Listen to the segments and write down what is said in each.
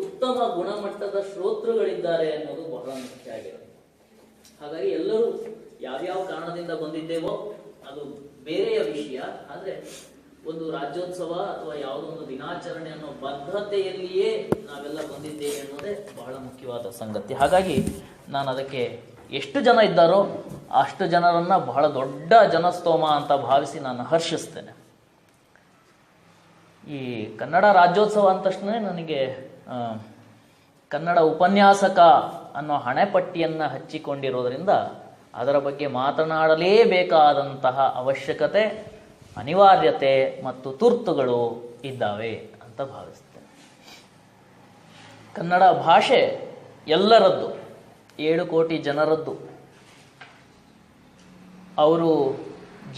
ಉತ್ತಮ ಗುಣಮಟ್ಟದ ಶ್ರೋತೃಗಳಿದ್ದಾರೆ ಅನ್ನೋದು ಬಹಳ ಮುಖ್ಯ ಆಗಿದೆ. ಹಾಗಾಗಿ ಎಲ್ಲರೂ ಯಾವ್ಯಾವ ಕಾರಣದಿಂದ ಬಂದಿದ್ದೇವೋ ಅದು ಬೇರೆಯ ವಿಷಯ, ಆದ್ರೆ ಒಂದು ರಾಜ್ಯೋತ್ಸವ ಅಥವಾ ಯಾವುದೋ ಒಂದು ದಿನಾಚರಣೆ ಅನ್ನೋ ಬದ್ಧತೆಯಲ್ಲಿಯೇ ನಾವೆಲ್ಲ ಬಂದಿದ್ದೇವೆ ಅನ್ನೋದೇ ಬಹಳ ಮುಖ್ಯವಾದ ಸಂಗತಿ. ಹಾಗಾಗಿ ನಾನು ಅದಕ್ಕೆ ಎಷ್ಟು ಜನ ಇದ್ದಾರೋ ಅಷ್ಟು ಜನರನ್ನ ಬಹಳ ದೊಡ್ಡ ಜನಸ್ತೋಮ ಅಂತ ಭಾವಿಸಿ ನಾನು ಹರ್ಷಿಸ್ತೇನೆ. ಈ ಕನ್ನಡ ರಾಜ್ಯೋತ್ಸವ ಅಂದ ತಕ್ಷಣ ನನಗೆ ಕನ್ನಡ ಉಪನ್ಯಾಸಕ ಅನ್ನೋ ಹಣೆಪಟ್ಟಿಯನ್ನು ಹಚ್ಚಿಕೊಂಡಿರೋದ್ರಿಂದ ಅದರ ಬಗ್ಗೆ ಮಾತನಾಡಲೇಬೇಕಾದಂತಹ ಅವಶ್ಯಕತೆ, ಅನಿವಾರ್ಯತೆ ಮತ್ತು ತುರ್ತುಗಳು ಇದ್ದಾವೆ ಅಂತ ಭಾವಿಸ್ತೇನೆ. ಕನ್ನಡ ಭಾಷೆ ಎಲ್ಲರದ್ದು, 7 ಕೋಟಿ ಜನರದ್ದು. ಅವರು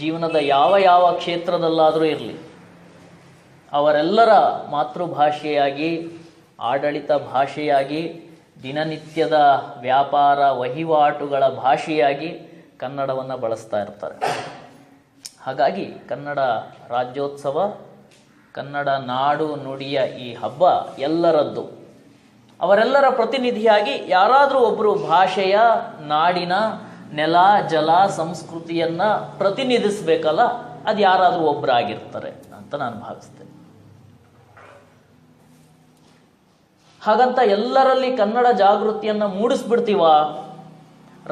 ಜೀವನದ ಯಾವ ಯಾವ ಕ್ಷೇತ್ರದಲ್ಲಾದರೂ ಇರಲಿ, ಅವರೆಲ್ಲರ ಮಾತೃಭಾಷೆಯಾಗಿ, ಆಡಳಿತ ಭಾಷೆಯಾಗಿ, ದಿನನಿತ್ಯದ ವ್ಯಾಪಾರ ವಹಿವಾಟುಗಳ ಭಾಷೆಯಾಗಿ ಕನ್ನಡವನ್ನು ಬಳಸ್ತಾ ಇರ್ತಾರೆ. ಹಾಗಾಗಿ ಕನ್ನಡ ರಾಜ್ಯೋತ್ಸವ, ಕನ್ನಡ ನಾಡು ನುಡಿಯ ಈ ಹಬ್ಬ ಎಲ್ಲರದ್ದು. ಅವರೆಲ್ಲರ ಪ್ರತಿನಿಧಿಯಾಗಿ ಯಾರಾದರೂ ಒಬ್ಬರು ಭಾಷೆಯ, ನಾಡಿನ ನೆಲ, ಜಲ, ಸಂಸ್ಕೃತಿಯನ್ನ ಪ್ರತಿನಿಧಿಸಬೇಕಲ್ಲ, ಅದು ಯಾರಾದರೂ ಒಬ್ಬರಾಗಿರ್ತಾರೆ ಅಂತ ನಾನು ಭಾವಿಸ್ತೇನೆ. ಹಾಗಂತ ಎಲ್ಲರಲ್ಲಿ ಕನ್ನಡ ಜಾಗೃತಿಯನ್ನು ಮೂಡಿಸ್ಬಿಡ್ತೀವ,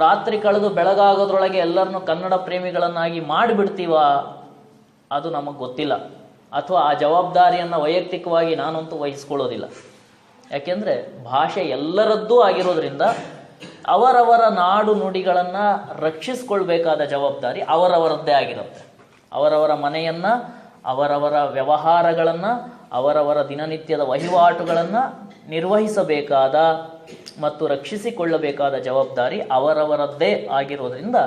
ರಾತ್ರಿ ಕಳೆದು ಬೆಳಗಾಗೋದ್ರೊಳಗೆ ಎಲ್ಲರನ್ನು ಕನ್ನಡ ಪ್ರೇಮಿಗಳನ್ನಾಗಿ ಮಾಡಿಬಿಡ್ತೀವ, ಅದು ನಮಗೆ ಗೊತ್ತಿಲ್ಲ. ಅಥವಾ ಆ ಜವಾಬ್ದಾರಿಯನ್ನು ವೈಯಕ್ತಿಕವಾಗಿ ನಾನಂತೂ ವಹಿಸ್ಕೊಳ್ಳೋದಿಲ್ಲ. ಯಾಕೆಂದರೆ ಭಾಷೆ ಎಲ್ಲರದ್ದೂ ಆಗಿರೋದ್ರಿಂದ ಅವರವರ ನಾಡು ನುಡಿಗಳನ್ನು ರಕ್ಷಿಸ್ಕೊಳ್ಬೇಕಾದ ಜವಾಬ್ದಾರಿ ಅವರವರದ್ದೇ ಆಗಿರುತ್ತೆ. ಅವರವರ ಮನೆಯನ್ನು, ಅವರವರ ವ್ಯವಹಾರಗಳನ್ನು, ಅವರವರ ದಿನನಿತ್ಯದ ವಹಿವಾಟುಗಳನ್ನು ನಿರ್ವಹಿಸಬೇಕಾದ ಮತ್ತು ರಕ್ಷಿಸಿಕೊಳ್ಳಬೇಕಾದ ಜವಾಬ್ದಾರಿ ಅವರವರದ್ದೇ ಆಗಿರೋದ್ರಿಂದ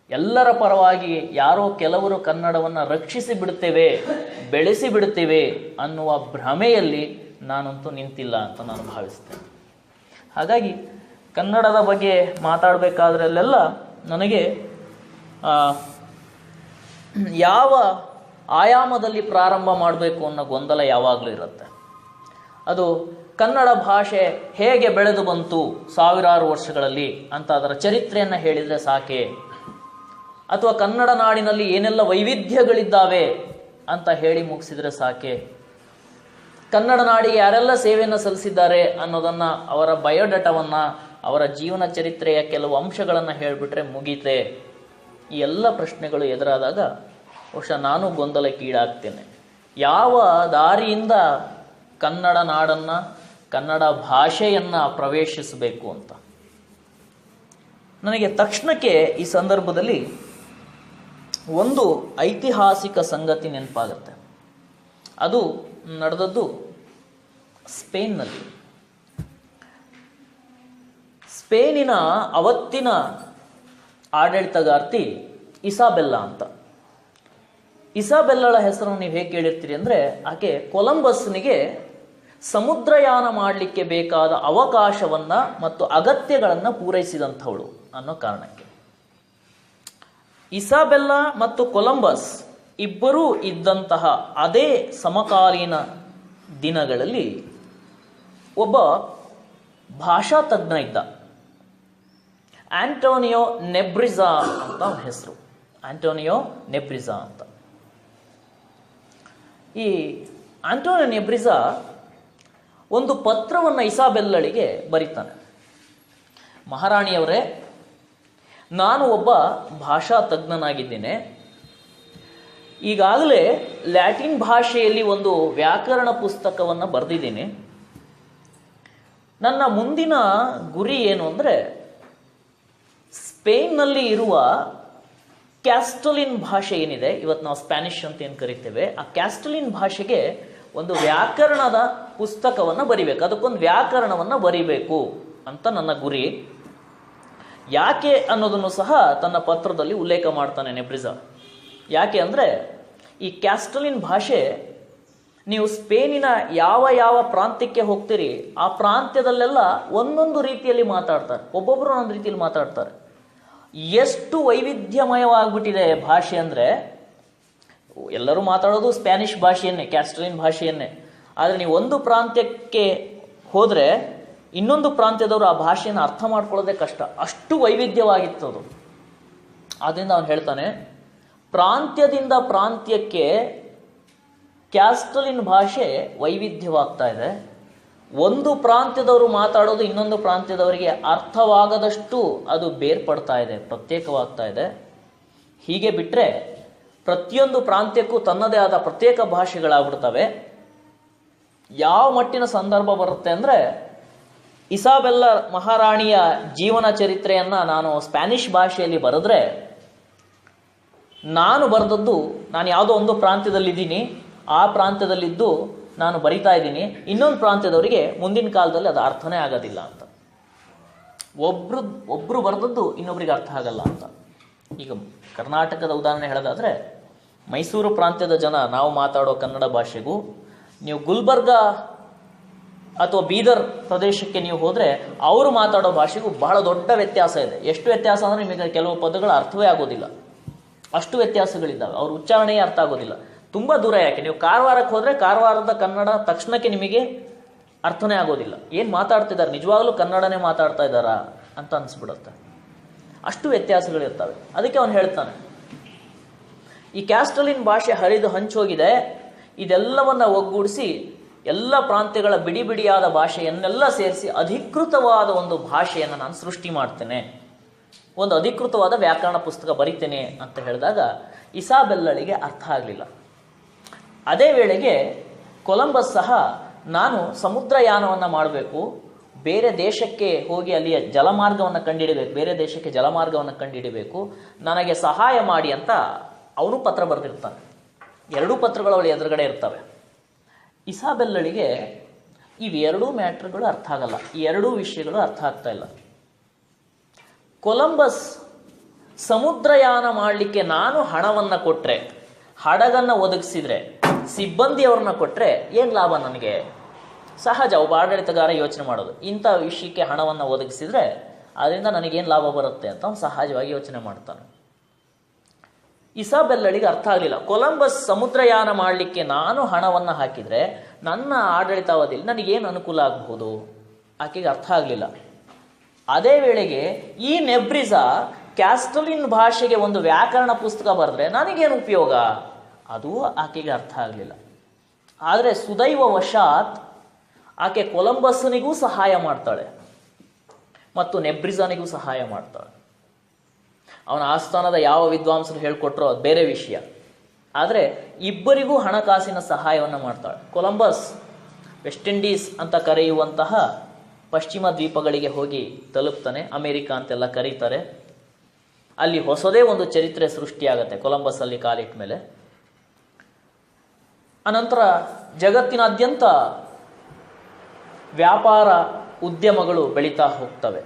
ಎಲ್ಲರ ಪರವಾಗಿ ಯಾರೋ ಕೆಲವರು ಕನ್ನಡವನ್ನು ರಕ್ಷಿಸಿ ಬಿಡ್ತೇವೆ, ಬೆಳೆಸಿ ಬಿಡ್ತೇವೆ ಅನ್ನುವ ಭ್ರಮೆಯಲ್ಲಿ ನಾನಂತೂ ನಿಂತಿಲ್ಲ ಅಂತ ನಾನು ಭಾವಿಸ್ತೇನೆ. ಹಾಗಾಗಿ ಕನ್ನಡದ ಬಗ್ಗೆ ಮಾತಾಡಬೇಕಾದ್ರಲ್ಲೆಲ್ಲ ನನಗೆ ಯಾವ ಆಯಾಮದಲ್ಲಿ ಪ್ರಾರಂಭ ಮಾಡಬೇಕು ಅನ್ನೋ ಗೊಂದಲ ಯಾವಾಗಲೂ ಇರುತ್ತೆ. ಅದು ಕನ್ನಡ ಭಾಷೆ ಹೇಗೆ ಬೆಳೆದು ಬಂತು ಸಾವಿರಾರು ವರ್ಷಗಳಲ್ಲಿ ಅಂತ ಅದರ ಚರಿತ್ರೆಯನ್ನು ಹೇಳಿದರೆ ಸಾಕೆ, ಅಥವಾ ಕನ್ನಡ ನಾಡಿನಲ್ಲಿ ಏನೆಲ್ಲ ವೈವಿಧ್ಯಗಳಿದ್ದಾವೆ ಅಂತ ಹೇಳಿ ಮುಗಿಸಿದರೆ ಸಾಕೆ, ಕನ್ನಡ ನಾಡಿಗೆ ಯಾರೆಲ್ಲ ಸೇವೆಯನ್ನು ಸಲ್ಲಿಸಿದ್ದಾರೆ ಅನ್ನೋದನ್ನು, ಅವರ ಬಯೋಡಾಟಾವನ್ನು, ಅವರ ಜೀವನ ಚರಿತ್ರೆಯ ಕೆಲವು ಅಂಶಗಳನ್ನು ಹೇಳಿಬಿಟ್ರೆ ಮುಗೀತೆ. ಈ ಎಲ್ಲ ಪ್ರಶ್ನೆಗಳು ಎದುರಾದಾಗ ಬಹುಶಃ ನಾನು ಗೊಂದಲಕ್ಕೀಡಾಗ್ತೇನೆ. ಯಾವ ದಾರಿಯಿಂದ ಕನ್ನಡ ನಾಡನ್ನು, ಕನ್ನಡ ಭಾಷೆಯನ್ನು ಪ್ರವೇಶಿಸಬೇಕು ಅಂತ ನನಗೆ ತಕ್ಷಣಕ್ಕೆ ಈ ಸಂದರ್ಭದಲ್ಲಿ ಒಂದು ಐತಿಹಾಸಿಕ ಸಂಗತಿ ನೆನಪಾಗುತ್ತೆ. ಅದು ನಡೆದದ್ದು ಸ್ಪೇನ್ನಲ್ಲಿ. ಸ್ಪೇನಿನ ಅವತ್ತಿನ ಆಡಳಿತಗಾರ್ತಿ ಇಸಾಬೆಲ್ಲಾ ಅಂತ. ಇಸಾಬೆಲ್ಲಳ ಹೆಸರನ್ನು ನೀವು ಹೇಗೆ ಕೇಳಿರ್ತೀರಿ ಅಂದರೆ, ಆಕೆ ಕೊಲಂಬಸ್ನಿಗೆ ಸಮುದ್ರಯಾನ ಮಾಡಲಿಕ್ಕೆ ಬೇಕಾದ ಅವಕಾಶವನ್ನು ಮತ್ತು ಅಗತ್ಯಗಳನ್ನು ಪೂರೈಸಿದಂಥವಳು ಅನ್ನೋ ಕಾರಣಕ್ಕೆ. ಇಸಾಬೆಲ್ಲಾ ಮತ್ತು ಕೊಲಂಬಸ್ ಇಬ್ಬರೂ ಇದ್ದಂತಹ ಅದೇ ಸಮಕಾಲೀನ ದಿನಗಳಲ್ಲಿ ಒಬ್ಬ ಭಾಷಾ ತಜ್ಞ ಇದ್ದ, ಆಂಟೋನಿಯೋ ನೆಬ್ರಿಜಾ ಅಂತ ಅವನ ಹೆಸರು. ಆಂಟೋನಿಯೋ ನೆಬ್ರಿಜಾ ಅಂತ. ಈ ಆಂಟೋನಿಯೋ ನೆಬ್ರಿಜಾ ಒಂದು ಪತ್ರವನ್ನು ಇಸಾಬೆಲ್ಲಳಿಗೆ ಬರೀತಾನೆ. ಮಹಾರಾಣಿಯವರೇ, ನಾನು ಒಬ್ಬ ಭಾಷಾ ತಜ್ಞನಾಗಿದ್ದೇನೆ. ಈಗಾಗಲೇ ಲ್ಯಾಟಿನ್ ಭಾಷೆಯಲ್ಲಿ ಒಂದು ವ್ಯಾಕರಣ ಪುಸ್ತಕವನ್ನು ಬರೆದಿದ್ದೀನಿ. ನನ್ನ ಮುಂದಿನ ಗುರಿ ಏನು ಅಂದರೆ, ಸ್ಪೇನ್ನಲ್ಲಿ ಇರುವ ಕ್ಯಾಸ್ಟಲಿನ್ ಭಾಷೆ ಏನಿದೆ, ಇವತ್ತು ನಾವು ಸ್ಪ್ಯಾನಿಷ್ ಅಂತ ಏನು ಕರಿತೇವೆ, ಆ ಕ್ಯಾಸ್ಟಲಿನ್ ಭಾಷೆಗೆ ಒಂದು ವ್ಯಾಕರಣದ ಪುಸ್ತಕವನ್ನು ಬರಿಬೇಕು, ಅದಕ್ಕೊಂದು ವ್ಯಾಕರಣವನ್ನು ಬರಿಬೇಕು ಅಂತ ನನ್ನ ಗುರಿ. ಯಾಕೆ ಅನ್ನೋದನ್ನು ಸಹ ತನ್ನ ಪತ್ರದಲ್ಲಿ ಉಲ್ಲೇಖ ಮಾಡ್ತಾನೆ ನೆಬ್ರಿಜಾ. ಯಾಕೆ ಅಂದರೆ, ಈ ಕ್ಯಾಸ್ಟಲಿನ್ ಭಾಷೆ ನೀವು ಸ್ಪೇನಿನ ಯಾವ ಯಾವ ಪ್ರಾಂತ್ಯಕ್ಕೆ ಹೋಗ್ತೀರಿ ಆ ಪ್ರಾಂತ್ಯದಲ್ಲೆಲ್ಲ ಒಂದೊಂದು ರೀತಿಯಲ್ಲಿ ಮಾತಾಡ್ತಾರೆ, ಒಬ್ಬೊಬ್ಬರು ಒಂದೊಂದು ರೀತಿಯಲ್ಲಿ ಮಾತಾಡ್ತಾರೆ. ಎಷ್ಟು ವೈವಿಧ್ಯಮಯವಾಗಿಬಿಟ್ಟಿದೆ ಭಾಷೆ ಅಂದರೆ, ಎಲ್ಲರೂ ಮಾತಾಡೋದು ಸ್ಪ್ಯಾನಿಷ್ ಭಾಷೆಯನ್ನೇ, ಕ್ಯಾಸ್ಟಲಿನ್ ಭಾಷೆಯನ್ನೇ. ಆದರೆ ನೀವು ಒಂದು ಪ್ರಾಂತ್ಯಕ್ಕೆ ಹೋದರೆ ಇನ್ನೊಂದು ಪ್ರಾಂತ್ಯದವರು ಆ ಭಾಷೆಯನ್ನು ಅರ್ಥ ಮಾಡ್ಕೊಳ್ಳೋದೇ ಕಷ್ಟ, ಅಷ್ಟು ವೈವಿಧ್ಯವಾಗಿತ್ತು ಅದು. ಆದ್ದರಿಂದ ಅವನು ಹೇಳ್ತಾನೆ, ಪ್ರಾಂತ್ಯದಿಂದ ಪ್ರಾಂತ್ಯಕ್ಕೆ ಕ್ಯಾಸ್ಟಲಿನ್ ಭಾಷೆ ವೈವಿಧ್ಯವಾಗ್ತಾ ಇದೆ. ಒಂದು ಪ್ರಾಂತ್ಯದವರು ಮಾತಾಡೋದು ಇನ್ನೊಂದು ಪ್ರಾಂತ್ಯದವರಿಗೆ ಅರ್ಥವಾಗದಷ್ಟು ಅದು ಬೇರ್ಪಡ್ತಾ ಇದೆ, ಪ್ರತ್ಯೇಕವಾಗ್ತಾ ಇದೆ. ಹೀಗೆ ಬಿಟ್ಟರೆ ಪ್ರತಿಯೊಂದು ಪ್ರಾಂತ್ಯಕ್ಕೂ ತನ್ನದೇ ಆದ ಪ್ರತ್ಯೇಕ ಭಾಷೆಗಳಾಗ್ಬಿಡ್ತವೆ. ಯಾವ ಮಟ್ಟಿನ ಸಂದರ್ಭ ಬರುತ್ತೆ ಅಂದರೆ, ಇಸಾಬೆಲ್ಲ ಮಹಾರಾಣಿಯ ಜೀವನ ಚರಿತ್ರೆಯನ್ನು ನಾನು ಸ್ಪ್ಯಾನಿಷ್ ಭಾಷೆಯಲ್ಲಿ ಬರೆದ್ರೆ, ನಾನು ಬರೆದದ್ದು, ನಾನು ಯಾವುದೋ ಒಂದು ಪ್ರಾಂತ್ಯದಲ್ಲಿದ್ದೀನಿ, ಆ ಪ್ರಾಂತ್ಯದಲ್ಲಿದ್ದು ನಾನು ಬರಿತಾ ಇದ್ದೀನಿ, ಇನ್ನೊಂದು ಪ್ರಾಂತ್ಯದವರಿಗೆ ಮುಂದಿನ ಕಾಲದಲ್ಲಿ ಅದು ಅರ್ಥನೇ ಆಗೋದಿಲ್ಲ ಅಂತ. ಒಬ್ರು ಬರೆದದ್ದು ಇನ್ನೊಬ್ರಿಗೆ ಅರ್ಥ ಆಗಲ್ಲ ಅಂತ. ಈಗ ಕರ್ನಾಟಕದ ಉದಾಹರಣೆ ಹೇಳೋದಾದರೆ, ಮೈಸೂರು ಪ್ರಾಂತ್ಯದ ಜನ ನಾವು ಮಾತಾಡೋ ಕನ್ನಡ ಭಾಷೆಗೂ, ನೀವು ಗುಲ್ಬರ್ಗ ಅಥವಾ ಬೀದರ್ ಪ್ರದೇಶಕ್ಕೆ ನೀವು ಹೋದರೆ ಅವರು ಮಾತಾಡೋ ಭಾಷೆಗೂ ಬಹಳ ದೊಡ್ಡ ವ್ಯತ್ಯಾಸ ಇದೆ. ಎಷ್ಟು ವ್ಯತ್ಯಾಸ ಅಂದರೆ ನಿಮಗೆ ಕೆಲವು ಪದಗಳ ಅರ್ಥವೇ ಆಗೋದಿಲ್ಲ, ಅಷ್ಟು ವ್ಯತ್ಯಾಸಗಳಿದ್ದಾವೆ. ಅವ್ರ ಉಚ್ಚಾರಣೆಯೇ ಅರ್ಥ ಆಗೋದಿಲ್ಲ. ತುಂಬ ದೂರ ಯಾಕೆ, ನೀವು ಕಾರವಾರಕ್ಕೆ ಹೋದರೆ ಕಾರವಾರದ ಕನ್ನಡ ತಕ್ಷಣಕ್ಕೆ ನಿಮಗೆ ಅರ್ಥನೇ ಆಗೋದಿಲ್ಲ. ಏನು ಮಾತಾಡ್ತಿದ್ದಾರೆ, ನಿಜವಾಗ್ಲೂ ಕನ್ನಡನೇ ಮಾತಾಡ್ತಾ ಇದ್ದಾರಾ ಅಂತ ಅನಿಸ್ಬಿಡುತ್ತೆ. ಅಷ್ಟು ವ್ಯತ್ಯಾಸಗಳಿರ್ತವೆ. ಅದಕ್ಕೆ ಅವನು ಹೇಳ್ತಾನೆ, ಈ ಕ್ಯಾಸ್ಟಲಿನ್ ಭಾಷೆ ಹರಿದು ಹಂಚೋಗಿದೆ, ಇದೆಲ್ಲವನ್ನ ಒಗ್ಗೂಡಿಸಿ ಎಲ್ಲ ಪ್ರಾಂತ್ಯಗಳ ಬಿಡಿ ಬಿಡಿಯಾದ ಭಾಷೆಯನ್ನೆಲ್ಲ ಸೇರಿಸಿ ಅಧಿಕೃತವಾದ ಒಂದು ಭಾಷೆಯನ್ನು ನಾನು ಸೃಷ್ಟಿ ಮಾಡ್ತೇನೆ, ಒಂದು ಅಧಿಕೃತವಾದ ವ್ಯಾಕರಣ ಪುಸ್ತಕ ಬರಿತೇನೆ ಅಂತ ಹೇಳಿದಾಗ ಇಸಾಬೆಲ್ಲಳಿಗೆ ಅರ್ಥ ಆಗಲಿಲ್ಲ. ಅದೇ ವೇಳೆಗೆ ಕೊಲಂಬಸ್ ಸಹ, ನಾನು ಸಮುದ್ರಯಾನವನ್ನು ಮಾಡಬೇಕು, ಬೇರೆ ದೇಶಕ್ಕೆ ಹೋಗಿ ಅಲ್ಲಿಯ ಜಲಮಾರ್ಗವನ್ನು ಕಂಡುಹಿಡಬೇಕು, ಬೇರೆ ದೇಶಕ್ಕೆ ಜಲಮಾರ್ಗವನ್ನು ಕಂಡುಹಿಡಬೇಕು, ನನಗೆ ಸಹಾಯ ಮಾಡಿ ಅಂತ ಅವನು ಪತ್ರ ಬರೆದಿರ್ತಾನೆ. ಎರಡೂ ಪತ್ರಗಳು ಅವಳ ಎದುರುಗಡೆ ಇರ್ತವೆ. ಇಸಾಬೆಲ್ಲಳಿಗೆ ಇವೆರಡೂ ಮ್ಯಾಟ್ರ್ಗಳು ಅರ್ಥ ಆಗಲ್ಲ, ಈ ಎರಡೂ ವಿಷಯಗಳು ಅರ್ಥ ಆಗ್ತಾ ಇಲ್ಲ. ಕೊಲಂಬಸ್ ಸಮುದ್ರಯಾನ ಮಾಡಲಿಕ್ಕೆ ನಾನು ಹಣವನ್ನು ಕೊಟ್ಟರೆ, ಹಡಗನ್ನು ಒದಗಿಸಿದ್ರೆ, ಸಿಬ್ಬಂದಿಯವ್ರನ್ನ ಕೊಟ್ಟರೆ ಏನು ಲಾಭ ನನಗೆ? ಸಹಜ ಒಬ್ಬ ಆಡಳಿತಗಾರ ಯೋಚನೆ ಮಾಡೋದು, ಇಂಥ ವಿಷಯಕ್ಕೆ ಹಣವನ್ನು ಒದಗಿಸಿದ್ರೆ ಅದರಿಂದ ನನಗೇನು ಲಾಭ ಬರುತ್ತೆ ಅಂತ ಅವನು ಸಹಜವಾಗಿ ಯೋಚನೆ ಮಾಡ್ತಾನೆ. ಇಸಾಬೆಲ್ಲಳಿಗೆ ಅರ್ಥ ಆಗಲಿಲ್ಲ. ಕೊಲಂಬಸ್ ಸಮುದ್ರಯಾನ ಮಾಡಲಿಕ್ಕೆ ನಾನು ಹಣವನ್ನು ಹಾಕಿದರೆ ನನ್ನ ಆಡಳಿತಾವಧಿಯಲ್ಲಿ ನನಗೇನು ಅನುಕೂಲ ಆಗಬಹುದು, ಆಕೆಗೆ ಅರ್ಥ ಆಗಲಿಲ್ಲ. ಅದೇ ವೇಳೆಗೆ ಈ ನೆಬ್ರಿಜಾ ಕ್ಯಾಸ್ಟಲಿನ್ ಭಾಷೆಗೆ ಒಂದು ವ್ಯಾಕರಣ ಪುಸ್ತಕ ಬರೆದ್ರೆ ನನಗೇನು ಉಪಯೋಗ, ಅದು ಆಕೆಗೆ ಅರ್ಥ ಆಗಲಿಲ್ಲ. ಆದರೆ ಸುದೈವ ವಶಾತ್ ಆಕೆ ಕೊಲಂಬಸ್ನಿಗೂ ಸಹಾಯ ಮಾಡ್ತಾಳೆ ಮತ್ತು ನೆಬ್ರಿಜಾನಿಗೂ ಸಹಾಯ ಮಾಡ್ತಾಳೆ. ಅವನ ಆಸ್ಥಾನದ ಯಾವ ವಿದ್ವಾಂಸರು ಹೇಳ್ಕೊಟ್ರೋ ಅದು ಬೇರೆ ವಿಷಯ, ಆದರೆ ಇಬ್ಬರಿಗೂ ಹಣಕಾಸಿನ ಸಹಾಯವನ್ನು ಮಾಡ್ತಾಳೆ. ಕೊಲಂಬಸ್ ವೆಸ್ಟ್ ಇಂಡೀಸ್ ಅಂತ ಕರೆಯುವಂತಹ ಪಶ್ಚಿಮ ದ್ವೀಪಗಳಿಗೆ ಹೋಗಿ ತಲುಪ್ತಾನೆ, ಅಮೇರಿಕಾ ಅಂತೆಲ್ಲ ಕರೀತಾರೆ. ಅಲ್ಲಿ ಹೊಸದೇ ಒಂದು ಚರಿತ್ರೆ ಸೃಷ್ಟಿಯಾಗತ್ತೆ ಕೊಲಂಬಸ್ ಅಲ್ಲಿ ಕಾಲಿಟ್ಟ ಮೇಲೆ. ಅನಂತರ ಜಗತ್ತಿನಾದ್ಯಂತ ವ್ಯಾಪಾರ ಉದ್ಯಮಗಳು ಬೆಳೀತಾ ಹೋಗ್ತವೆ,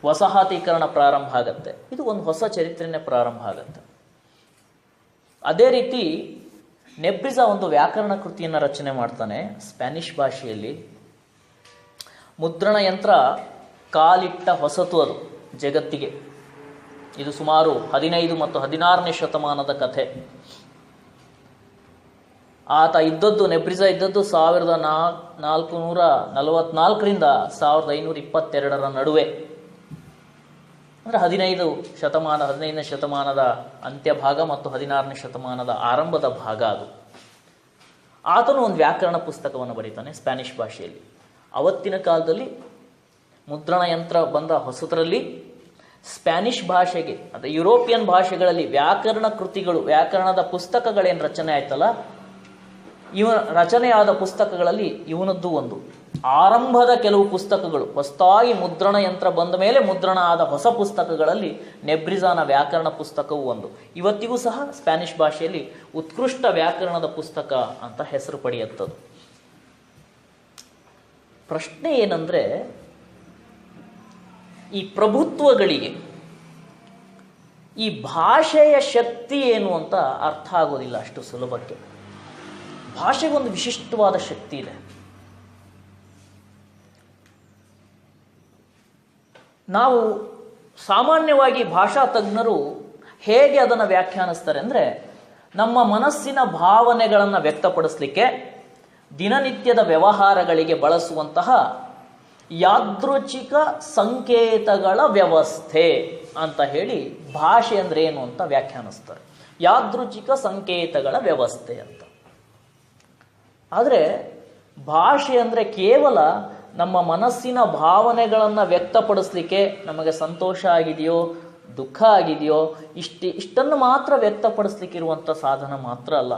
ವಸಾಹತೀಕರಣ ಪ್ರಾರಂಭ ಆಗತ್ತೆ. ಇದು ಒಂದು ಹೊಸ ಚರಿತ್ರೆನೇ ಪ್ರಾರಂಭ ಆಗತ್ತೆ. ಅದೇ ರೀತಿ ನೆಬ್ರಿಜಾ ಒಂದು ವ್ಯಾಕರಣ ಕೃತಿಯನ್ನು ರಚನೆ ಮಾಡ್ತಾನೆ ಸ್ಪ್ಯಾನಿಷ್ ಭಾಷೆಯಲ್ಲಿ. ಮುದ್ರಣ ಯಂತ್ರ ಕಾಲಿಟ್ಟ ಹೊಸತು ಅದು ಜಗತ್ತಿಗೆ. ಇದು ಸುಮಾರು 15 ಮತ್ತು 16ನೇ ಶತಮಾನದ ಕಥೆ. ಆತ ಇದ್ದದ್ದು, ನೆಬ್ರಿಜಾ ಇದ್ದದ್ದು 1444ರಿಂದ 1522 ನಡುವೆ, ಅಂದರೆ 15ನೇ ಶತಮಾನದ ಅಂತ್ಯಭಾಗ ಮತ್ತು 16ನೇ ಶತಮಾನದ ಆರಂಭದ ಭಾಗ ಅದು. ಆತನು ಒಂದು ವ್ಯಾಕರಣ ಪುಸ್ತಕವನ್ನು ಬರೀತಾನೆ ಸ್ಪ್ಯಾನಿಷ್ ಭಾಷೆಯಲ್ಲಿ. ಅವತ್ತಿನ ಕಾಲದಲ್ಲಿ ಮುದ್ರಣ ಯಂತ್ರ ಬಂದ ಹೊಸದರಲ್ಲಿ ಸ್ಪ್ಯಾನಿಷ್ ಭಾಷೆಗೆ, ಅಂದರೆ ಯುರೋಪಿಯನ್ ಭಾಷೆಗಳಲ್ಲಿ ವ್ಯಾಕರಣ ಕೃತಿಗಳು, ವ್ಯಾಕರಣದ ಪುಸ್ತಕಗಳೇನು ರಚನೆ ಆಯ್ತಲ್ಲ, ರಚನೆಯಾದ ಪುಸ್ತಕಗಳಲ್ಲಿ ಇವನದ್ದು ಒಂದು. ಆರಂಭದ ಕೆಲವು ಪುಸ್ತಕಗಳು, ಹೊಸದಾಗಿ ಮುದ್ರಣ ಯಂತ್ರ ಬಂದ ಮೇಲೆ ಮುದ್ರಣ ಆದ ಹೊಸ ಪುಸ್ತಕಗಳಲ್ಲಿ ನೆಬ್ರಿಜಾನ ವ್ಯಾಕರಣ ಪುಸ್ತಕವೂ ಒಂದು. ಇವತ್ತಿಗೂ ಸಹ ಸ್ಪ್ಯಾನಿಷ್ ಭಾಷೆಯಲ್ಲಿ ಉತ್ಕೃಷ್ಟ ವ್ಯಾಕರಣದ ಪುಸ್ತಕ ಅಂತ ಹೆಸರು ಪಡೆಯುತ್ತದೆ. ಪ್ರಶ್ನೆ ಏನಂದ್ರೆ, ಈ ಪ್ರಭುತ್ವಗಳಿಗೆ ಈ ಭಾಷೆಯ ಶಕ್ತಿ ಏನು ಅಂತ ಅರ್ಥ ಆಗೋದಿಲ್ಲ ಅಷ್ಟು ಸುಲಭಕ್ಕೆ. ಭಾಷೆಗೊಂದು ವಿಶಿಷ್ಟವಾದ ಶಕ್ತಿ ಇದೆ. ನಾವು ಸಾಮಾನ್ಯವಾಗಿ ಭಾಷಾ ತಜ್ಞರು ಹೇಗೆ ಅದನ್ನು ವ್ಯಾಖ್ಯಾನಿಸ್ತಾರೆ ಅಂದರೆ, ನಮ್ಮ ಮನಸ್ಸಿನ ಭಾವನೆಗಳನ್ನು ವ್ಯಕ್ತಪಡಿಸಲಿಕ್ಕೆ ದಿನನಿತ್ಯದ ವ್ಯವಹಾರಗಳಿಗೆ ಬಳಸುವಂತಹ ಯಾದೃಚ್ಛಿಕ ಸಂಕೇತಗಳ ವ್ಯವಸ್ಥೆ ಅಂತ ಹೇಳಿ ಭಾಷೆ ಅಂದ್ರೆ ಏನು ಅಂತ ವ್ಯಾಖ್ಯಾನಿಸ್ತಾರೆ. ಯಾದೃಚ್ಛಿಕ ಸಂಕೇತಗಳ ವ್ಯವಸ್ಥೆ ಅಂತ. ಆದರೆ ಭಾಷೆ ಅಂದರೆ ಕೇವಲ ನಮ್ಮ ಮನಸ್ಸಿನ ಭಾವನೆಗಳನ್ನು ವ್ಯಕ್ತಪಡಿಸ್ಲಿಕ್ಕೆ, ನಮಗೆ ಸಂತೋಷ ಆಗಿದೆಯೋ ದುಃಖ ಆಗಿದೆಯೋ ಇಷ್ಟನ್ನು ಮಾತ್ರ ವ್ಯಕ್ತಪಡಿಸ್ಲಿಕ್ಕೆ ಇರುವಂಥ ಸಾಧನ ಮಾತ್ರ ಅಲ್ಲ.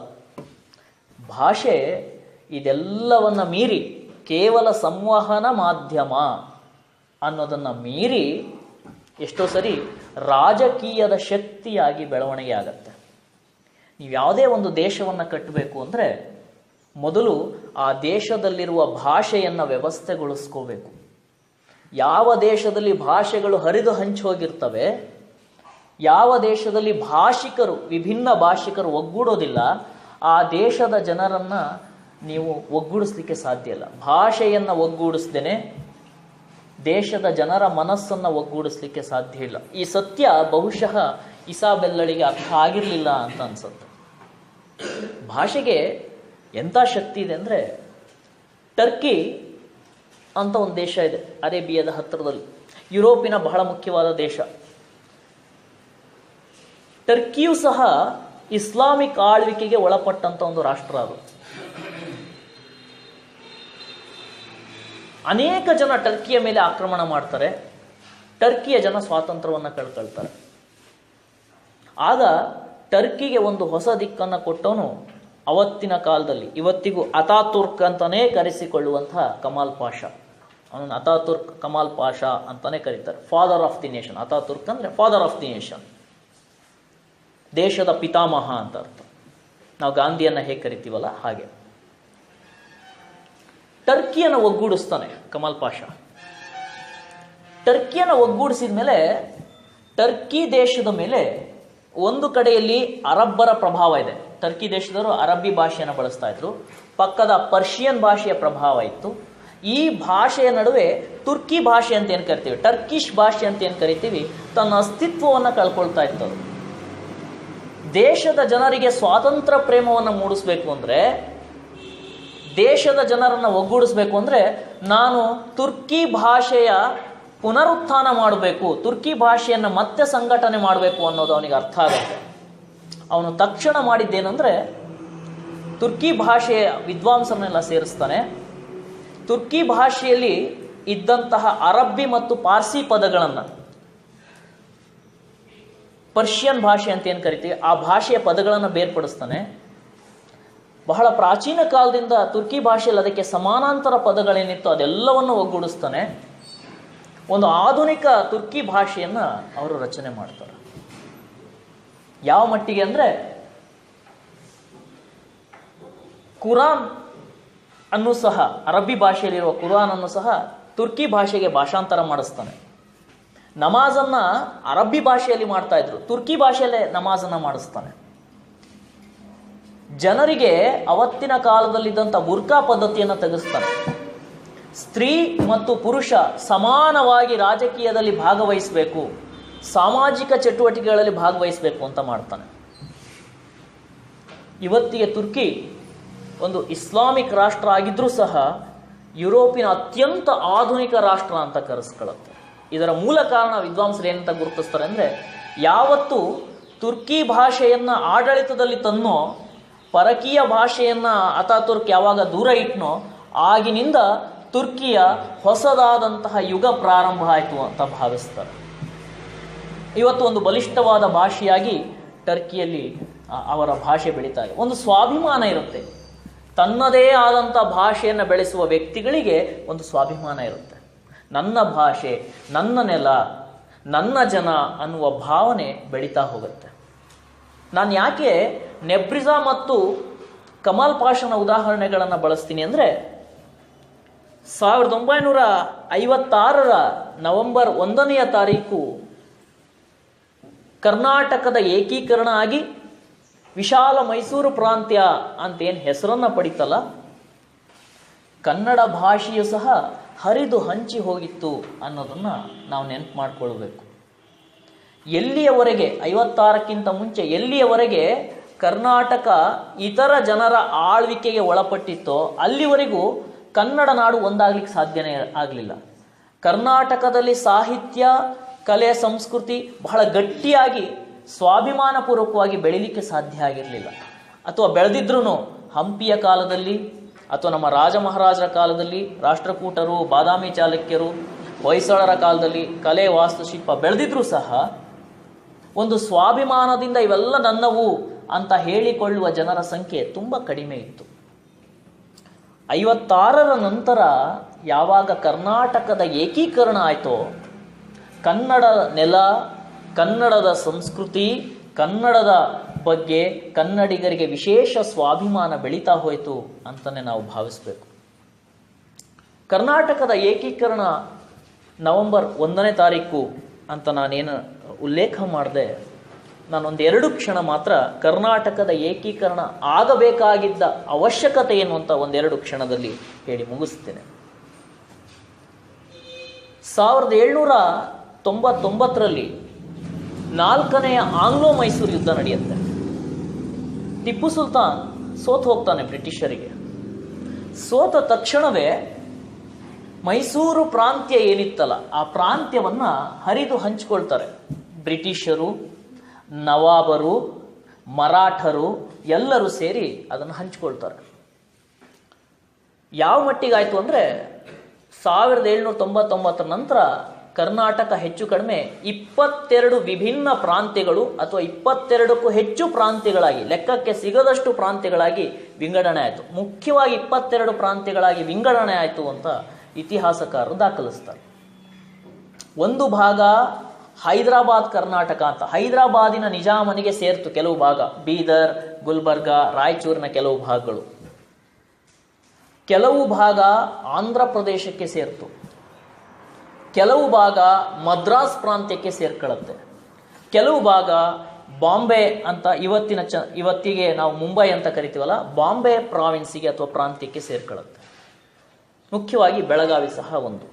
ಭಾಷೆ ಇದೆಲ್ಲವನ್ನು ಮೀರಿ ಕೇವಲ ಸಂವಹನ ಮಾಧ್ಯಮ ಅನ್ನೋದನ್ನು ಮೀರಿ ಎಷ್ಟೋ ಸರಿ ರಾಜಕೀಯದ ಶಕ್ತಿಯಾಗಿ ಬೆಳವಣಿಗೆ ಆಗತ್ತೆ. ನೀವು ಯಾವುದೇ ಒಂದು ದೇಶವನ್ನು ಕಟ್ಟಬೇಕು ಅಂದರೆ ಮೊದಲು ಆ ದೇಶದಲ್ಲಿರುವ ಭಾಷೆಯನ್ನು ವ್ಯವಸ್ಥೆಗೊಳಿಸ್ಕೋಬೇಕು. ಯಾವ ದೇಶದಲ್ಲಿ ಭಾಷೆಗಳು ಹರಿದು ಹಂಚೋಗಿರ್ತವೆ, ಯಾವ ದೇಶದಲ್ಲಿ ಭಾಷಿಕರು, ವಿಭಿನ್ನ ಭಾಷಿಕರು ಒಗ್ಗೂಡೋದಿಲ್ಲ, ಆ ದೇಶದ ಜನರನ್ನು ನೀವು ಒಗ್ಗೂಡಿಸ್ಲಿಕ್ಕೆ ಸಾಧ್ಯ ಇಲ್ಲ. ಭಾಷೆಯನ್ನು ಒಗ್ಗೂಡಿಸ್ದೇನೆ ದೇಶದ ಜನರ ಮನಸ್ಸನ್ನು ಒಗ್ಗೂಡಿಸ್ಲಿಕ್ಕೆ ಸಾಧ್ಯ ಇಲ್ಲ. ಈ ಸತ್ಯ ಬಹುಶಃ ಇಸಾಬೆಲ್ಲಳಿಗೆ ಅರ್ಥ ಆಗಿರಲಿಲ್ಲ ಅಂತ ಅನ್ಸುತ್ತೆ. ಭಾಷೆಗೆ ಎಂಥ ಶಕ್ತಿ ಇದೆ ಅಂದರೆ, ಟರ್ಕಿ ಅಂತ ಒಂದು ದೇಶ ಇದೆ ಅರೇಬಿಯಾದ ಹತ್ತಿರದಲ್ಲಿ, ಯುರೋಪಿನ ಬಹಳ ಮುಖ್ಯವಾದ ದೇಶ. ಟರ್ಕಿಯೂ ಸಹ ಇಸ್ಲಾಮಿಕ್ ಆಳ್ವಿಕೆಗೆ ಒಳಪಟ್ಟಂತ ಒಂದು ರಾಷ್ಟ್ರ. ಅದು ಅನೇಕ ಜನ ಟರ್ಕಿಯ ಮೇಲೆ ಆಕ್ರಮಣ ಮಾಡ್ತಾರೆ, ಟರ್ಕಿಯ ಜನ ಸ್ವಾತಂತ್ರ್ಯವನ್ನು ಕಳ್ಕೊಳ್ತಾರೆ. ಆಗ ಟರ್ಕಿಗೆ ಒಂದು ಹೊಸ ದಿಕ್ಕನ್ನು ಕೊಟ್ಟವನು ಅವತ್ತಿನ ಕಾಲದಲ್ಲಿ, ಇವತ್ತಿಗೂ ಅತಾತುರ್ಕ್ ಅಂತಾನೇ ಕರೆಸಿಕೊಳ್ಳುವಂತಹ ಕಮಾಲ್ ಪಾಷಾ. ಅವನನ್ನು ಅತಾತುರ್ಕ್ ಕಮಾಲ್ ಪಾಷಾ ಅಂತಾನೆ ಕರೀತಾರೆ. Father of the nation. Ataturk ಅಂದ್ರೆ ಫಾದರ್ ಆಫ್ ದಿ ನೇಷನ್, ದೇಶದ ಪಿತಾಮಹ ಅಂತ ಅರ್ಥ. ನಾವು ಗಾಂಧಿಯನ್ನ ಹೇಗೆ ಕರಿತೀವಲ್ಲ ಹಾಗೆ. ಟರ್ಕಿಯನ್ನು ಒಗ್ಗೂಡಿಸ್ತಾನೆ ಕಮಾಲ್ ಪಾಷಾ. ಟರ್ಕಿಯನ್ನು ಒಗ್ಗೂಡಿಸಿದ ಮೇಲೆ ಟರ್ಕಿ ದೇಶದ ಮೇಲೆ ಒಂದು ಕಡೆಯಲ್ಲಿ ಅರಬ್ಬರ ಪ್ರಭಾವ ಇದೆ. ಟರ್ಕಿ ದೇಶದವರು ಅರಬ್ಬಿ ಭಾಷೆಯನ್ನು ಬಳಸ್ತಾ ಇದ್ರು, ಪಕ್ಕದ ಪರ್ಷಿಯನ್ ಭಾಷೆಯ ಪ್ರಭಾವ ಇತ್ತು. ಈ ಭಾಷೆಯ ನಡುವೆ ತುರ್ಕಿ ಭಾಷೆ ಅಂತ ಏನು ಕರಿತೀವಿ, ಟರ್ಕಿಶ್ ಭಾಷೆ ಅಂತ ಏನು ಕರಿತೀವಿ, ತನ್ನ ಅಸ್ತಿತ್ವವನ್ನು ಕಳ್ಕೊಳ್ತಾ ಇತ್ತು. ದೇಶದ ಜನರಿಗೆ ಸ್ವಾತಂತ್ರ್ಯ ಪ್ರೇಮವನ್ನು ಮೂಡಿಸ್ಬೇಕು ಅಂದರೆ, ದೇಶದ ಜನರನ್ನು ಒಗ್ಗೂಡಿಸ್ಬೇಕು ಅಂದರೆ, ನಾನು ತುರ್ಕಿ ಭಾಷೆಯ ಪುನರುತ್ಥಾನ ಮಾಡಬೇಕು, ತುರ್ಕಿ ಭಾಷೆಯನ್ನು ಮತ್ತೆ ಸಂಘಟನೆ ಮಾಡಬೇಕು ಅನ್ನೋದು ಅವನಿಗೆ ಅರ್ಥ ಆಗುತ್ತೆ. ಅವನು ತಕ್ಷಣ ಮಾಡಿದ್ದೇನೆಂದರೆ, ತುರ್ಕಿ ಭಾಷೆಯ ವಿದ್ವಾಂಸರನ್ನೆಲ್ಲ ಸೇರಿಸ್ತಾನೆ. ತುರ್ಕಿ ಭಾಷೆಯಲ್ಲಿ ಇದ್ದಂತಹ ಅರಬ್ಬಿ ಮತ್ತು ಪಾರ್ಸಿ ಪದಗಳನ್ನು, ಪರ್ಷಿಯನ್ ಭಾಷೆ ಅಂತ ಏನು ಕರಿತೀವಿ, ಆ ಭಾಷೆಯ ಪದಗಳನ್ನು ಬೇರ್ಪಡಿಸ್ತಾನೆ. ಬಹಳ ಪ್ರಾಚೀನ ಕಾಲದಿಂದ ತುರ್ಕಿ ಭಾಷೆಯಲ್ಲಿ ಅದಕ್ಕೆ ಸಮಾನಾಂತರ ಪದಗಳೇನಿತ್ತು ಅದೆಲ್ಲವನ್ನು ಒಗ್ಗೂಡಿಸ್ತಾನೆ. ಒಂದು ಆಧುನಿಕ ತುರ್ಕಿ ಭಾಷೆಯನ್ನು ಅವರು ರಚನೆ ಮಾಡ್ತಾರೆ. ಯಾವ ಮಟ್ಟಿಗೆ ಅಂದರೆ, ಕುರಾನ್ ಅನ್ನು ಸಹ, ಅರಬ್ಬಿ ಭಾಷೆಯಲ್ಲಿರುವ ಕುರಾನ್ ಅನ್ನು ಸಹ ತುರ್ಕಿ ಭಾಷೆಗೆ ಭಾಷಾಂತರ ಮಾಡಿಸ್ತಾನೆ. ನಮಾಜನ್ನು ಅರಬ್ಬಿ ಭಾಷೆಯಲ್ಲಿ ಮಾಡ್ತಾ ಇದ್ರು, ತುರ್ಕಿ ಭಾಷೆಯಲ್ಲೇ ನಮಾಜನ್ನು ಮಾಡಿಸ್ತಾನೆ. ಜನರಿಗೆ ಅವತ್ತಿನ ಕಾಲದಲ್ಲಿದ್ದಂಥ ಬುರ್ಕಾ ಪದ್ಧತಿಯನ್ನು ತೆಗೆಸ್ತಾನೆ. ಸ್ತ್ರೀ ಮತ್ತು ಪುರುಷ ಸಮಾನವಾಗಿ ರಾಜಕೀಯದಲ್ಲಿ ಭಾಗವಹಿಸಬೇಕು, ಸಾಮಾಜಿಕ ಚಟುವಟಿಕೆಗಳಲ್ಲಿ ಭಾಗವಹಿಸಬೇಕು ಅಂತ ಮಾಡ್ತಾನೆ. ಇವತ್ತಿಗೆ ತುರ್ಕಿ ಒಂದು ಇಸ್ಲಾಮಿಕ್ ರಾಷ್ಟ್ರ ಆಗಿದ್ರೂ ಸಹ ಯುರೋಪಿನ ಅತ್ಯಂತ ಆಧುನಿಕ ರಾಷ್ಟ್ರ ಅಂತ ಕರೆಸ್ಕೊಳ್ಳುತ್ತೆ. ಇದರ ಮೂಲ ಕಾರಣ ವಿದ್ವಾಂಸರು ಏನಂತ ಗುರುತಿಸ್ತಾರೆ ಅಂದರೆ, ಯಾವತ್ತು ತುರ್ಕಿ ಭಾಷೆಯನ್ನು ಆಡಳಿತದಲ್ಲಿ ತನ್ನೋ, ಪರಕೀಯ ಭಾಷೆಯನ್ನು ಅತಾತುರ್ಕ್ ಯಾವಾಗ ದೂರ ಇಟ್ನೋ, ಆಗಿನಿಂದ ತುರ್ಕಿಯ ಹೊಸದಾದಂತಹ ಯುಗ ಪ್ರಾರಂಭ ಆಯಿತು ಅಂತ ಭಾವಿಸ್ತಾರೆ. ಇವತ್ತು ಒಂದು ಬಲಿಷ್ಠವಾದ ಭಾಷೆಯಾಗಿ ಟರ್ಕಿಯಲ್ಲಿ ಅವರ ಭಾಷೆ ಬೆಳೀತಾ ಇದೆ. ಒಂದು ಸ್ವಾಭಿಮಾನ ಇರುತ್ತೆ, ತನ್ನದೇ ಆದಂಥ ಭಾಷೆಯನ್ನು ಬೆಳೆಸುವ ವ್ಯಕ್ತಿಗಳಿಗೆ ಒಂದು ಸ್ವಾಭಿಮಾನ ಇರುತ್ತೆ. ನನ್ನ ಭಾಷೆ, ನನ್ನ ನೆಲ, ನನ್ನ ಜನ ಅನ್ನುವ ಭಾವನೆ ಬೆಳೀತಾ ಹೋಗುತ್ತೆ. ನಾನು ಯಾಕೆ ನೆಬ್ರಿಜಾ ಮತ್ತು ಕಮಾಲ್ ಪಾಷನ ಉದಾಹರಣೆಗಳನ್ನು ಬಳಸ್ತೀನಿ ಅಂದರೆ, 1956 ನವೆಂಬರ್ 1 ಕರ್ನಾಟಕದ ಏಕೀಕರಣ ಆಗಿ ವಿಶಾಲ ಮೈಸೂರು ಪ್ರಾಂತ್ಯ ಅಂತೇನು ಹೆಸರನ್ನು ಪಡಿತಲ್ಲ, ಕನ್ನಡ ಭಾಷೆಯು ಸಹ ಹರಿದು ಹಂಚಿ ಹೋಗಿತ್ತು ಅನ್ನೋದನ್ನು ನಾವು ನೆನಪು ಮಾಡಿಕೊಳ್ಬೇಕು. ಎಲ್ಲಿಯವರೆಗೆ 56ಕ್ಕಿಂತ ಮುಂಚೆ ಎಲ್ಲಿಯವರೆಗೆ ಕರ್ನಾಟಕ ಇತರ ಜನರ ಆಳ್ವಿಕೆಗೆ ಒಳಪಟ್ಟಿತ್ತೋ ಅಲ್ಲಿವರೆಗೂ ಕನ್ನಡ ನಾಡು ಒಂದಾಗ್ಲಿಕ್ಕೆ ಸಾಧ್ಯನೇ ಆಗಲಿಲ್ಲ. ಕರ್ನಾಟಕದಲ್ಲಿ ಸಾಹಿತ್ಯ, ಕಲೆ, ಸಂಸ್ಕೃತಿ ಬಹಳ ಗಟ್ಟಿಯಾಗಿ ಸ್ವಾಭಿಮಾನಪೂರ್ವಕವಾಗಿ ಬೆಳೀಲಿಕ್ಕೆ ಸಾಧ್ಯ ಆಗಿರಲಿಲ್ಲ. ಅಥವಾ ಬೆಳೆದಿದ್ರೂ ಹಂಪಿಯ ಕಾಲದಲ್ಲಿ ಅಥವಾ ನಮ್ಮ ರಾಜ ಮಹಾರಾಜರ ಕಾಲದಲ್ಲಿ, ರಾಷ್ಟ್ರಕೂಟರು, ಬಾದಾಮಿ ಚಾಲುಕ್ಯರು, ಹೊಯ್ಸಳರ ಕಾಲದಲ್ಲಿ ಕಲೆ, ವಾಸ್ತುಶಿಲ್ಪ ಬೆಳೆದಿದ್ರೂ ಸಹ ಒಂದು ಸ್ವಾಭಿಮಾನದಿಂದ ಇವೆಲ್ಲ ನನ್ನವು ಅಂತ ಹೇಳಿಕೊಳ್ಳುವ ಜನರ ಸಂಖ್ಯೆ ತುಂಬ ಕಡಿಮೆ ಇತ್ತು. 56ರ ನಂತರ ಯಾವಾಗ ಕರ್ನಾಟಕದ ಏಕೀಕರಣ ಆಯಿತೋ, ಕನ್ನಡ ನೆಲ, ಕನ್ನಡದ ಸಂಸ್ಕೃತಿ, ಕನ್ನಡದ ಬಗ್ಗೆ ಕನ್ನಡಿಗರಿಗೆ ವಿಶೇಷ ಸ್ವಾಭಿಮಾನ ಬೆಳೀತಾ ಹೋಯಿತು ಅಂತಲೇ ನಾವು ಭಾವಿಸಬೇಕು. ಕರ್ನಾಟಕದ ಏಕೀಕರಣ ನವೆಂಬರ್ 1ನೇ ತಾರೀಕು ಅಂತ ನಾನೇನು ಉಲ್ಲೇಖ ಮಾಡಿದೆ, ನಾನೊಂದು 2 ಕ್ಷಣ ಮಾತ್ರ ಕರ್ನಾಟಕದ ಏಕೀಕರಣ ಆಗಬೇಕಾಗಿದ್ದ ಅವಶ್ಯಕತೆ ಏನು ಅಂತ 1-2 ಕ್ಷಣದಲ್ಲಿ ಹೇಳಿ ಮುಗಿಸ್ತೇನೆ. 1799ರಲ್ಲಿ 4ನೆಯ ಆಂಗ್ಲೋ ಮೈಸೂರು ಯುದ್ಧ ನಡೆಯುತ್ತೆ. ಟಿಪ್ಪು ಸುಲ್ತಾನ್ ಸೋತು ಹೋಗ್ತಾನೆ ಬ್ರಿಟಿಷರಿಗೆ. ಸೋತ ತಕ್ಷಣವೇ ಮೈಸೂರು ಪ್ರಾಂತ್ಯ ಏನಿತ್ತಲ್ಲ, ಆ ಪ್ರಾಂತ್ಯವನ್ನು ಹರಿದು ಹಂಚಿಕೊಳ್ತಾರೆ. ಬ್ರಿಟಿಷರು, ನವಾಬರು, ಮರಾಠರು ಎಲ್ಲರೂ ಸೇರಿ ಅದನ್ನು ಹಂಚಿಕೊಳ್ತಾರೆ. ಯಾವ ಮಟ್ಟಿಗಾಯಿತು ಅಂದರೆ 1799 ನಂತರ ಕರ್ನಾಟಕ ಹೆಚ್ಚು ಕಡಿಮೆ 22 ವಿಭಿನ್ನ ಪ್ರಾಂತ್ಯಗಳು ಅಥವಾ 22ಕ್ಕೂ ಹೆಚ್ಚು ಪ್ರಾಂತ್ಯಗಳಾಗಿ, ಲೆಕ್ಕಕ್ಕೆ ಸಿಗದಷ್ಟು ಪ್ರಾಂತ್ಯಗಳಾಗಿ ವಿಂಗಡಣೆ ಆಯಿತು. ಮುಖ್ಯವಾಗಿ 22 ಪ್ರಾಂತ್ಯಗಳಾಗಿ ವಿಂಗಡಣೆ ಆಯಿತು ಅಂತ ಇತಿಹಾಸಕಾರರು ದಾಖಲಿಸ್ತಾರೆ. ಒಂದು ಭಾಗ ಹೈದರಾಬಾದ್ ಕರ್ನಾಟಕ ಅಂತ, ಹೈದರಾಬಾದಿನ ನಿಜಾಮನಿಗೆ ಸೇರ್ತು ಕೆಲವು ಭಾಗ, ಬೀದರ್, ಗುಲ್ಬರ್ಗ, ರಾಯಚೂರಿನ ಕೆಲವು ಭಾಗಗಳು. ಕೆಲವು ಭಾಗ ಆಂಧ್ರ ಪ್ರದೇಶಕ್ಕೆ ಸೇರ್ತು, ಕೆಲವು ಭಾಗ ಮದ್ರಾಸ್ ಪ್ರಾಂತ್ಯಕ್ಕೆ ಸೇರ್ಕೊಳ್ಳುತ್ತೆ, ಕೆಲವು ಭಾಗ ಬಾಂಬೆ ಅಂತ ಇವತ್ತಿಗೆ ನಾವು ಮುಂಬೈ ಅಂತ ಕರಿತೀವಲ್ಲ, ಬಾಂಬೆ ಪ್ರಾವಿನ್ಸಿಗೆ ಅಥವಾ ಪ್ರಾಂತ್ಯಕ್ಕೆ ಸೇರ್ಕೊಳ್ಳುತ್ತೆ. ಮುಖ್ಯವಾಗಿ ಬೆಳಗಾವಿ ಸಹ ಒಂದು.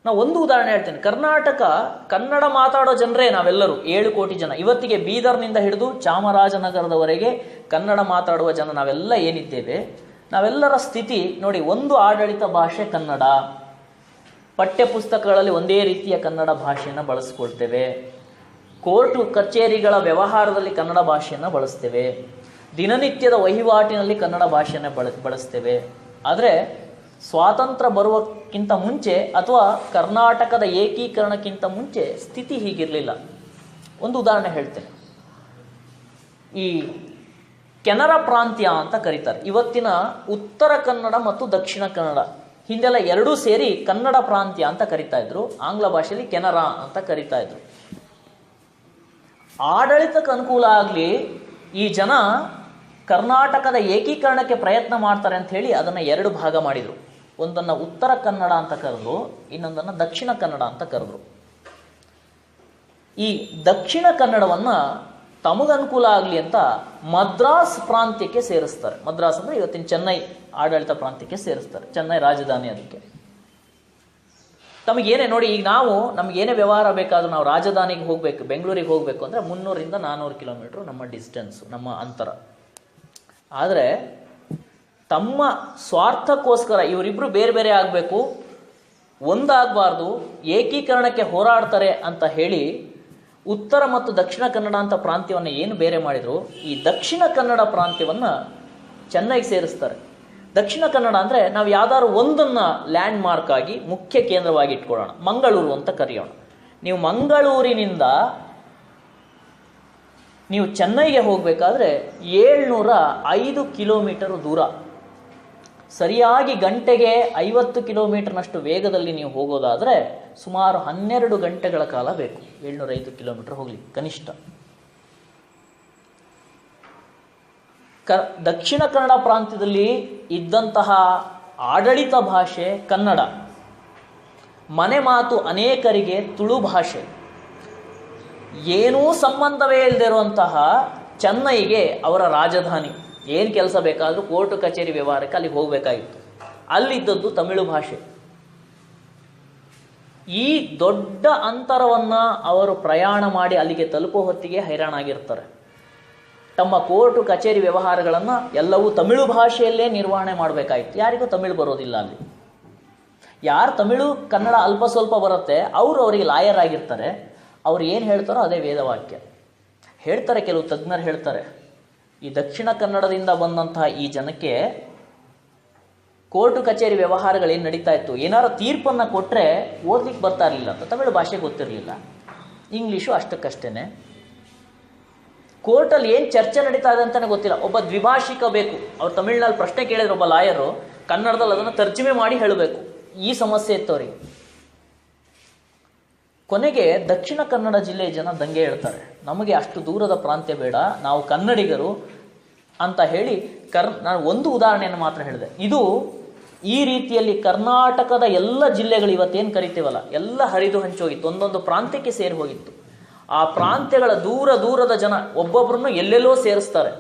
ನಾವು ಒಂದು ಉದಾಹರಣೆ ಹೇಳ್ತೇನೆ. ಕರ್ನಾಟಕ, ಕನ್ನಡ ಮಾತಾಡೋ ಜನರೇ ನಾವೆಲ್ಲರೂ 7 ಕೋಟಿ ಜನ. ಇವತ್ತಿಗೆ ಬೀದರ್ನಿಂದ ಹಿಡಿದು ಚಾಮರಾಜನಗರದವರೆಗೆ ಕನ್ನಡ ಮಾತಾಡುವ ಜನ ನಾವೆಲ್ಲ ಏನಿದ್ದೇವೆ, ನಾವೆಲ್ಲರ ಸ್ಥಿತಿ ನೋಡಿ. ಒಂದು ಆಡಳಿತ ಭಾಷೆ ಕನ್ನಡ, ಪಠ್ಯ ಪುಸ್ತಕಗಳಲ್ಲಿ ಒಂದೇ ರೀತಿಯ ಕನ್ನಡ ಭಾಷೆಯನ್ನು ಬಳಸ್ಕೊಳ್ತೇವೆ, ಕೋರ್ಟು ಕಚೇರಿಗಳ ವ್ಯವಹಾರದಲ್ಲಿ ಕನ್ನಡ ಭಾಷೆಯನ್ನು ಬಳಸ್ತೇವೆ, ದಿನನಿತ್ಯದ ವಹಿವಾಟಿನಲ್ಲಿ ಕನ್ನಡ ಭಾಷೆಯನ್ನು ಬಳಸ್ತೇವೆ. ಆದರೆ ಸ್ವಾತಂತ್ರ್ಯ ಬರುವಕ್ಕಿಂತ ಮುಂಚೆ ಅಥವಾ ಕರ್ನಾಟಕದ ಏಕೀಕರಣಕ್ಕಿಂತ ಮುಂಚೆ ಸ್ಥಿತಿ ಹೀಗಿರಲಿಲ್ಲ. ಒಂದು ಉದಾಹರಣೆ ಹೇಳ್ತೇನೆ. ಈ ಕೆನರಾ ಪ್ರಾಂತ್ಯ ಅಂತ ಕರೀತಾರೆ. ಇವತ್ತಿನ ಉತ್ತರ ಕನ್ನಡ ಮತ್ತು ದಕ್ಷಿಣ ಕನ್ನಡ, ಹಿಂದೆಲ್ಲ ಎರಡೂ ಸೇರಿ ಕನ್ನಡ ಪ್ರಾಂತ್ಯ ಅಂತ ಕರಿತಾ ಇದ್ರು. ಆಂಗ್ಲ ಭಾಷೆಯಲ್ಲಿ ಕೆನರಾ ಅಂತ ಕರಿತಾ ಇದ್ರು. ಆಡಳಿತಕ್ಕೆ ಅನುಕೂಲ ಆಗಲಿ, ಈ ಜನ ಕರ್ನಾಟಕದ ಏಕೀಕರಣಕ್ಕೆ ಪ್ರಯತ್ನ ಮಾಡ್ತಾರೆ ಅಂತ ಹೇಳಿ ಅದನ್ನು 2 ಭಾಗ ಮಾಡಿದರು. ಒಂದನ್ನು ಉತ್ತರ ಕನ್ನಡ ಅಂತ ಕರೆದ್ರು, ಇನ್ನೊಂದನ್ನು ದಕ್ಷಿಣ ಕನ್ನಡ ಅಂತ ಕರೆದ್ರು. ಈ ದಕ್ಷಿಣ ಕನ್ನಡವನ್ನು ತಮಗನುಕೂಲ ಆಗಲಿ ಅಂತ ಮದ್ರಾಸ್ ಪ್ರಾಂತ್ಯಕ್ಕೆ ಸೇರಿಸ್ತಾರೆ. ಮದ್ರಾಸ್ ಅಂದರೆ ಇವತ್ತಿನ ಚೆನ್ನೈ ಆಡಳಿತ ಪ್ರಾಂತ್ಯಕ್ಕೆ ಸೇರಿಸ್ತಾರೆ. ಚೆನ್ನೈ ರಾಜಧಾನಿ ಅದಕ್ಕೆ. ತಮಗೇನೇ ನೋಡಿ, ಈಗ ನಮಗೇನೇ ವ್ಯವಹಾರ ಬೇಕಾದರೂ ನಾವು ರಾಜಧಾನಿಗೆ ಹೋಗಬೇಕು, ಬೆಂಗಳೂರಿಗೆ ಹೋಗಬೇಕು ಅಂದರೆ 300ರಿಂದ 400 ಕಿಲೋಮೀಟ್ರು ನಮ್ಮ ಡಿಸ್ಟೆನ್ಸು, ನಮ್ಮ ಅಂತರ. ಆದರೆ ತಮ್ಮ ಸ್ವಾರ್ಥಕ್ಕೋಸ್ಕರ ಇವರಿಬ್ಬರು ಬೇರೆ ಬೇರೆ ಆಗಬೇಕು, ಒಂದಾಗಬಾರ್ದು, ಏಕೀಕರಣಕ್ಕೆ ಹೋರಾಡ್ತಾರೆ ಅಂತ ಹೇಳಿ ಉತ್ತರ ಮತ್ತು ದಕ್ಷಿಣ ಕನ್ನಡ ಅಂತ ಪ್ರಾಂತ್ಯವನ್ನು ಏನು ಬೇರೆ ಮಾಡಿದ್ರು, ಈ ದಕ್ಷಿಣ ಕನ್ನಡ ಪ್ರಾಂತ್ಯವನ್ನು ಚೆನ್ನೈಗೆ ಸೇರಿಸ್ತಾರೆ. ದಕ್ಷಿಣ ಕನ್ನಡ ಅಂದರೆ ನಾವು ಯಾವ್ದಾದ್ರು ಒಂದನ್ನು ಲ್ಯಾಂಡ್ ಮಾರ್ಕ್ ಆಗಿ ಮುಖ್ಯ ಕೇಂದ್ರವಾಗಿ ಇಟ್ಕೊಳ್ಳೋಣ, ಮಂಗಳೂರು ಅಂತ ಕರೆಯೋಣ. ನೀವು ಮಂಗಳೂರಿನಿಂದ ನೀವು ಚೆನ್ನೈಗೆ ಹೋಗಬೇಕಾದ್ರೆ 705 ಕಿಲೋಮೀಟರ್ ದೂರ. ಸರಿಯಾಗಿ ಗಂಟೆಗೆ 50 ಕಿಲೋಮೀಟರ್ನಷ್ಟು ವೇಗದಲ್ಲಿ ನೀವು ಹೋಗೋದಾದರೆ ಸುಮಾರು 12 ಗಂಟೆಗಳ ಕಾಲ ಬೇಕು 705 ಕಿಲೋಮೀಟರ್ ಹೋಗ್ಲಿಕ್ಕೆ ಕನಿಷ್ಠ. ದಕ್ಷಿಣ ಕನ್ನಡ ಪ್ರಾಂತ್ಯದಲ್ಲಿ ಇದ್ದಂತಹ ಆಡಳಿತ ಭಾಷೆ ಕನ್ನಡ, ಮನೆ ಮಾತು ಅನೇಕರಿಗೆ ತುಳು ಭಾಷೆ. ಏನೂ ಸಂಬಂಧವೇ ಇಲ್ಲದಿರುವಂತಹ ಚೆನ್ನೈಗೆ ಅವರ ರಾಜಧಾನಿ. ಏನು ಕೆಲಸ ಬೇಕಾದರೂ ಕೋರ್ಟು ಕಚೇರಿ ವ್ಯವಹಾರಕ್ಕೆ ಅಲ್ಲಿಗೆ ಹೋಗಬೇಕಾಗಿತ್ತು. ಅಲ್ಲಿದ್ದದ್ದು ತಮಿಳು ಭಾಷೆ. ಈ ದೊಡ್ಡ ಅಂತರವನ್ನು ಅವರು ಪ್ರಯಾಣ ಮಾಡಿ ಅಲ್ಲಿಗೆ ತಲುಪೋ ಹೊತ್ತಿಗೆ ಹೈರಾಣಾಗಿರ್ತಾರೆ. ತಮ್ಮ ಕೋರ್ಟು ಕಚೇರಿ ವ್ಯವಹಾರಗಳನ್ನು ಎಲ್ಲವೂ ತಮಿಳು ಭಾಷೆಯಲ್ಲೇ ನಿರ್ವಹಣೆ ಮಾಡಬೇಕಾಯಿತು. ಯಾರಿಗೂ ತಮಿಳು ಬರೋದಿಲ್ಲ ಅಲ್ಲಿ. ಯಾರು ತಮಿಳು ಕನ್ನಡ ಅಲ್ಪ ಸ್ವಲ್ಪ ಬರುತ್ತೆ ಅವರಿಗೆ ಲಾಯರ್ ಆಗಿರ್ತಾರೆ. ಅವ್ರು ಏನು ಹೇಳ್ತಾರೋ ಅದೇ ವೇದವಾಕ್ಯ ಹೇಳ್ತಾರೆ. ಕೆಲವು ತಜ್ಞರು ಹೇಳ್ತಾರೆ, ಈ ದಕ್ಷಿಣ ಕನ್ನಡದಿಂದ ಬಂದಂತಹ ಈ ಜನಕ್ಕೆ ಕೋರ್ಟು ಕಚೇರಿ ವ್ಯವಹಾರಗಳೇನು ನಡೀತಾ ಇತ್ತು, ಏನಾರು ತೀರ್ಪನ್ನು ಕೊಟ್ಟರೆ ಓದ್ಲಿಕ್ಕೆ ಬರ್ತಾ ಇರಲಿಲ್ಲ ಅಂತ. ತಮಿಳು ಭಾಷೆ ಗೊತ್ತಿರಲಿಲ್ಲ, ಇಂಗ್ಲೀಷು ಅಷ್ಟಕ್ಕಷ್ಟೇ. ಕೋರ್ಟಲ್ಲಿ ಏನು ಚರ್ಚೆ ನಡೀತಾ ಇದೆ ಅಂತಲೇ ಗೊತ್ತಿಲ್ಲ. ಒಬ್ಬ ದ್ವಿಭಾಷಿಕ ಬೇಕು. ಅವ್ರು ತಮಿಳಿನಲ್ಲಿ ಪ್ರಶ್ನೆ ಕೇಳಿದ್ರು, ಒಬ್ಬ ಲಾಯರು ಕನ್ನಡದಲ್ಲಿ ಅದನ್ನು ತರ್ಜುಮೆ ಮಾಡಿ ಹೇಳಬೇಕು. ಈ ಸಮಸ್ಯೆ ಇತ್ತು ಅವರಿಗೆ. ಕೊನೆಗೆ ದಕ್ಷಿಣ ಕನ್ನಡ ಜಿಲ್ಲೆಯ ಜನ ದಂಗೆ ಹೇಳ್ತಾರೆ, ನಮಗೆ ಅಷ್ಟು ದೂರದ ಪ್ರಾಂತ್ಯ ಬೇಡ, ನಾವು ಕನ್ನಡಿಗರು ಅಂತ ಹೇಳಿ ನಾನು ಒಂದು ಉದಾಹರಣೆಯನ್ನು ಮಾತ್ರ ಹೇಳಿದೆ. ಇದು ಈ ರೀತಿಯಲ್ಲಿ ಕರ್ನಾಟಕದ ಎಲ್ಲ ಜಿಲ್ಲೆಗಳು ಇವತ್ತೇನು ಕರಿತೀವಲ್ಲ ಎಲ್ಲ ಹರಿದು ಹಂಚೋಗಿತ್ತು, ಒಂದೊಂದು ಪ್ರಾಂತ್ಯಕ್ಕೆ ಸೇರಿ ಹೋಗಿತ್ತು. ಆ ಪ್ರಾಂತ್ಯಗಳ ದೂರದ ಜನ ಒಬ್ಬೊಬ್ಬರನ್ನು ಎಲ್ಲೆಲ್ಲೋ ಸೇರಿಸ್ತಾರೆ.